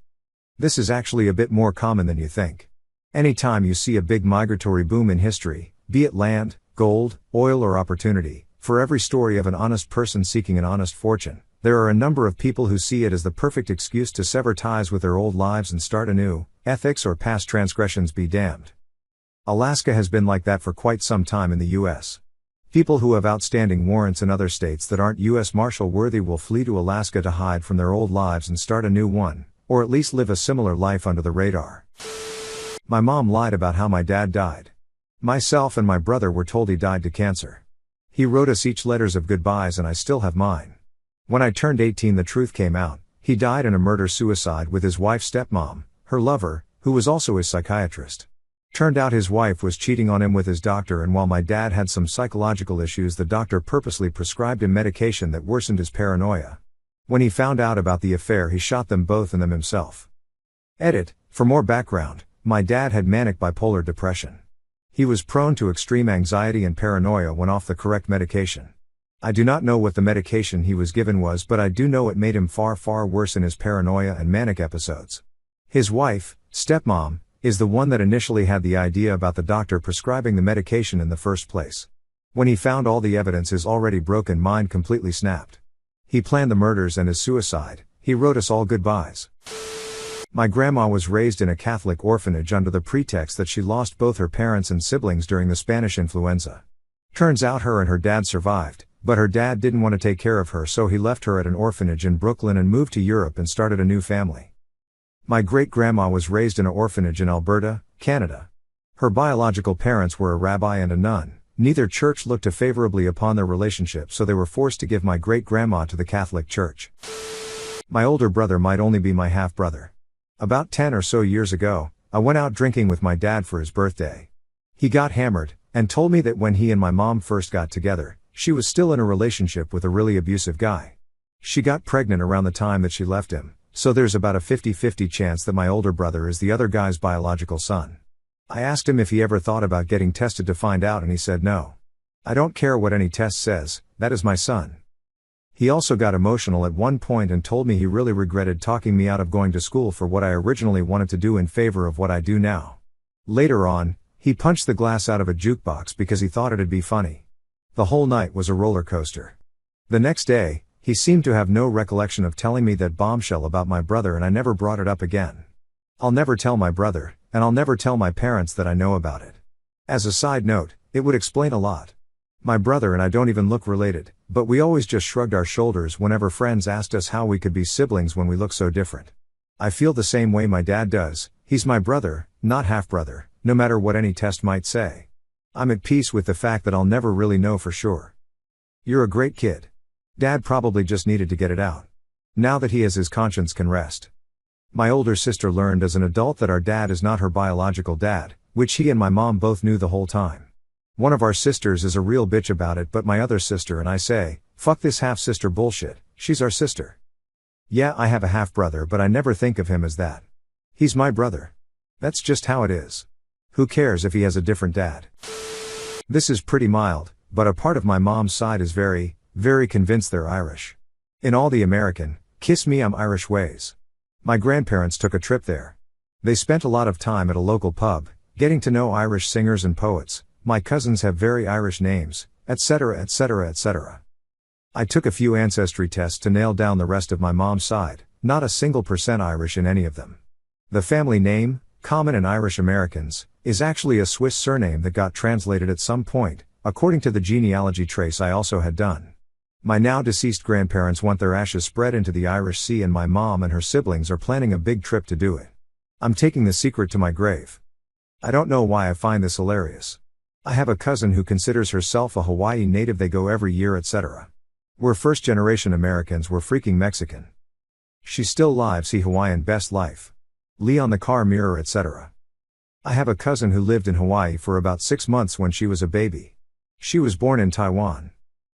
This is actually a bit more common than you think. Anytime you see a big migratory boom in history, be it land, gold, oil or opportunity, for every story of an honest person seeking an honest fortune, there are a number of people who see it as the perfect excuse to sever ties with their old lives and start anew, ethics or past transgressions be damned. Alaska has been like that for quite some time in the US. People who have outstanding warrants in other states that aren't US Marshal worthy will flee to Alaska to hide from their old lives and start a new one, or at least live a similar life under the radar. My mom lied about how my dad died. Myself and my brother were told he died to cancer. He wrote us each letters of goodbyes and I still have mine. When I turned 18 the truth came out, he died in a murder-suicide with his wife's stepmom, her lover, who was also his psychiatrist. Turned out his wife was cheating on him with his doctor and while my dad had some psychological issues the doctor purposely prescribed him medication that worsened his paranoia. When he found out about the affair he shot them both and them himself. Edit. For more background, my dad had manic bipolar depression. He was prone to extreme anxiety and paranoia when off the correct medication. I do not know what the medication he was given was but I do know it made him far worse in his paranoia and manic episodes. His wife, stepmom, is the one that initially had the idea about the doctor prescribing the medication in the first place. When he found all the evidence his already broken mind completely snapped. He planned the murders and his suicide. He wrote us all goodbyes. My grandma was raised in a Catholic orphanage under the pretext that she lost both her parents and siblings during the Spanish influenza. Turns out her and her dad survived, but her dad didn't want to take care of her so he left her at an orphanage in Brooklyn and moved to Europe and started a new family. My great-grandma was raised in an orphanage in Alberta, Canada. Her biological parents were a rabbi and a nun. Neither church looked favorably upon their relationship so they were forced to give my great-grandma to the Catholic Church. My older brother might only be my half-brother. About 10 or so years ago, I went out drinking with my dad for his birthday. He got hammered, and told me that when he and my mom first got together, she was still in a relationship with a really abusive guy. She got pregnant around the time that she left him, so there's about a 50-50 chance that my older brother is the other guy's biological son. I asked him if he ever thought about getting tested to find out and he said no. I don't care what any test says, that is my son. He also got emotional at one point and told me he really regretted talking me out of going to school for what I originally wanted to do in favor of what I do now. Later on, he punched the glass out of a jukebox because he thought it'd be funny. The whole night was a roller coaster. The next day, he seemed to have no recollection of telling me that bombshell about my brother and I never brought it up again. I'll never tell my brother, and I'll never tell my parents that I know about it. As a side note, it would explain a lot. My brother and I don't even look related, but we always just shrugged our shoulders whenever friends asked us how we could be siblings when we look so different. I feel the same way my dad does, he's my brother, not half-brother, no matter what any test might say. I'm at peace with the fact that I'll never really know for sure. You're a great kid. Dad probably just needed to get it out. Now that he has his conscience can rest. My older sister learned as an adult that our dad is not her biological dad, which he and my mom both knew the whole time. One of our sisters is a real bitch about it, but my other sister and I say, fuck this half-sister bullshit, she's our sister. Yeah, I have a half-brother, but I never think of him as that. He's my brother. That's just how it is. Who cares if he has a different dad? This is pretty mild, but a part of my mom's side is very, very convinced they're Irish. In all the American, kiss me I'm Irish ways. My grandparents took a trip there. They spent a lot of time at a local pub, getting to know Irish singers and poets. My cousins have very Irish names, etc., etc., etc. I took a few ancestry tests to nail down the rest of my mom's side, not a single % Irish in any of them. The family name, common in Irish Americans, is actually a Swiss surname that got translated at some point, according to the genealogy trace I also had done. My now deceased grandparents want their ashes spread into the Irish Sea, and my mom and her siblings are planning a big trip to do it. I'm taking the secret to my grave. I don't know why I find this hilarious. I have a cousin who considers herself a Hawaii native, they go every year, etc. We're first-generation Americans, we're freaking Mexican. She's still alive, see Hawaiian best life. Lee on the car mirror, etc. I have a cousin who lived in Hawaii for about 6 months when she was a baby. She was born in Taiwan.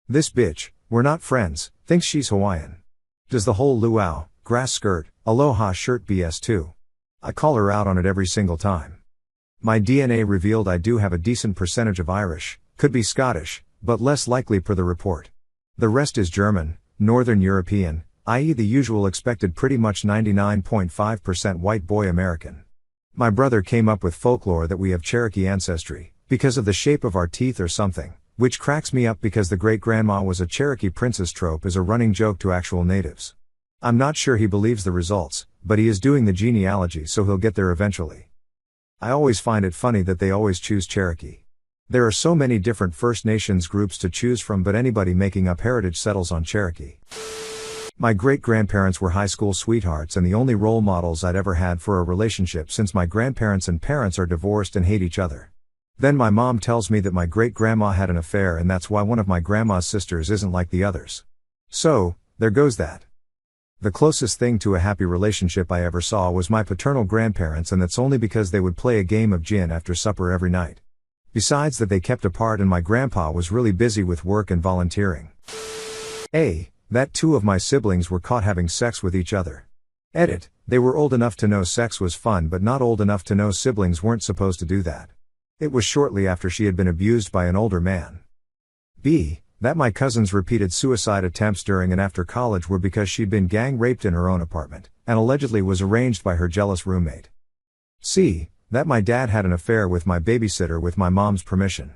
This bitch, we're not friends, thinks she's Hawaiian. Does the whole luau, grass skirt, aloha shirt BS too. I call her out on it every single time. My DNA revealed I do have a decent percentage of Irish, could be Scottish, but less likely per the report. The rest is German, Northern European, i.e. the usual expected pretty much 99.5% white boy American. My brother came up with folklore that we have Cherokee ancestry, because of the shape of our teeth or something, which cracks me up because the great-grandma was a Cherokee princess trope is a running joke to actual natives. I'm not sure he believes the results, but he is doing the genealogy so he'll get there eventually. I always find it funny that they always choose Cherokee. There are so many different First Nations groups to choose from, but anybody making up heritage settles on Cherokee. My great-grandparents were high school sweethearts and the only role models I'd ever had for a relationship, since my grandparents and parents are divorced and hate each other. Then my mom tells me that my great-grandma had an affair and that's why one of my grandma's sisters isn't like the others. So, there goes that. The closest thing to a happy relationship I ever saw was my paternal grandparents, and that's only because they would play a game of gin after supper every night. Besides that, they kept apart and my grandpa was really busy with work and volunteering. That 2 of my siblings were caught having sex with each other. Edit, they were old enough to know sex was fun but not old enough to know siblings weren't supposed to do that. It was shortly after she had been abused by an older man. B, that my cousin's repeated suicide attempts during and after college were because she'd been gang raped in her own apartment, and allegedly was arranged by her jealous roommate. C, that my dad had an affair with my babysitter with my mom's permission.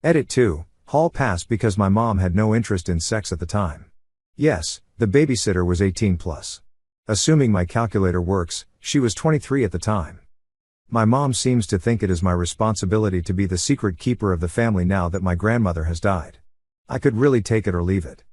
Edit 2, hall pass because my mom had no interest in sex at the time. Yes, the babysitter was 18 plus. Assuming my calculator works, she was 23 at the time. My mom seems to think it is my responsibility to be the secret keeper of the family now that my grandmother has died. I could really take it or leave it.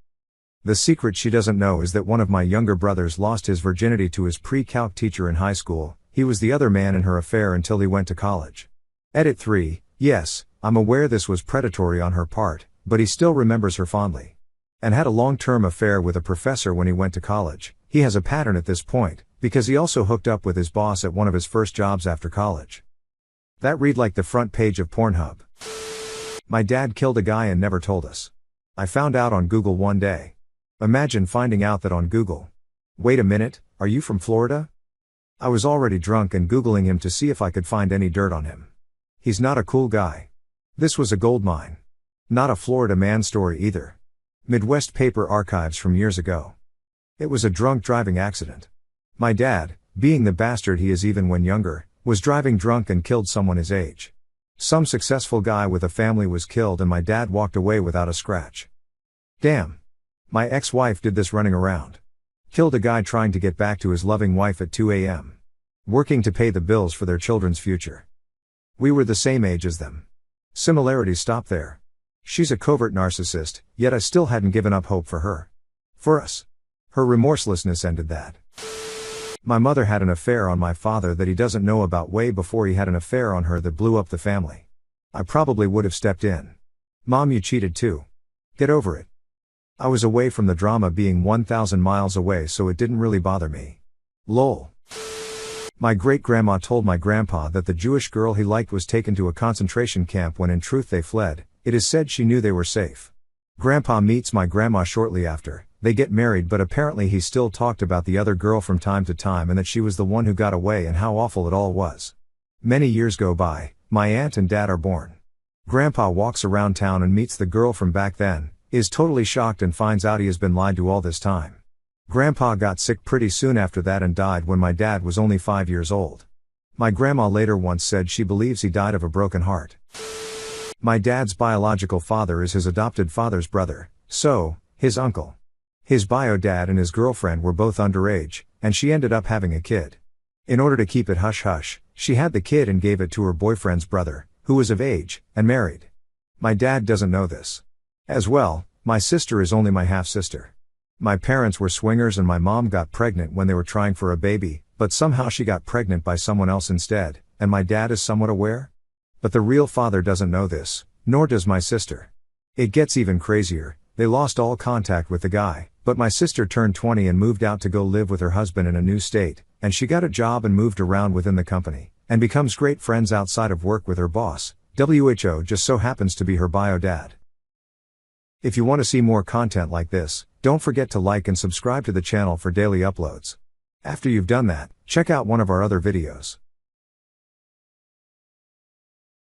The secret she doesn't know is that one of my younger brothers lost his virginity to his pre-calc teacher in high school. He was the other man in her affair until he went to college. Edit 3, yes, I'm aware this was predatory on her part, but he still remembers her fondly. And had a long-term affair with a professor when he went to college. He has a pattern at this point, because he also hooked up with his boss at one of his first jobs after college. That read like the front page of Pornhub. My dad killed a guy and never told us. I found out on Google one day. Imagine finding out that on Google. Wait a minute, are you from Florida? I was already drunk and Googling him to see if I could find any dirt on him. He's not a cool guy. This was a gold mine. Not a Florida man story either. Midwest paper archives from years ago. It was a drunk driving accident. My dad, being the bastard he is even when younger, was driving drunk and killed someone his age. Some successful guy with a family was killed and my dad walked away without a scratch. Damn. My ex-wife did this running around. Killed a guy trying to get back to his loving wife at 2 a.m. Working to pay the bills for their children's future. We were the same age as them. Similarities stop there. She's a covert narcissist, yet I still hadn't given up hope for her. For us. Her remorselessness ended that. My mother had an affair on my father that he doesn't know about way before he had an affair on her that blew up the family. I probably would have stepped in. Mom, you cheated too. Get over it. I was away from the drama being 1,000 miles away, so it didn't really bother me. Lol. My great-grandma told my grandpa that the Jewish girl he liked was taken to a concentration camp when in truth they fled. It is said she knew they were safe. Grandpa meets my grandma shortly after. They get married, but apparently he still talked about the other girl from time to time and that she was the one who got away and how awful it all was. Many years go by, my aunt and dad are born. Grandpa walks around town and meets the girl from back then, is totally shocked and finds out he has been lied to all this time. Grandpa got sick pretty soon after that and died when my dad was only 5 years old. My grandma later once said she believes he died of a broken heart. My dad's biological father is his adopted father's brother, so, his uncle. His bio dad and his girlfriend were both underage, and she ended up having a kid. In order to keep it hush-hush, she had the kid and gave it to her boyfriend's brother, who was of age, and married. My dad doesn't know this. As well, my sister is only my half-sister. My parents were swingers and my mom got pregnant when they were trying for a baby, but somehow she got pregnant by someone else instead, and my dad is somewhat aware? But the real father doesn't know this, nor does my sister. It gets even crazier, they lost all contact with the guy, but my sister turned 20 and moved out to go live with her husband in a new state, and she got a job and moved around within the company, and becomes great friends outside of work with her boss. WHO just so happens to be her bio dad. If you want to see more content like this, don't forget to like and subscribe to the channel for daily uploads. After you've done that, check out one of our other videos.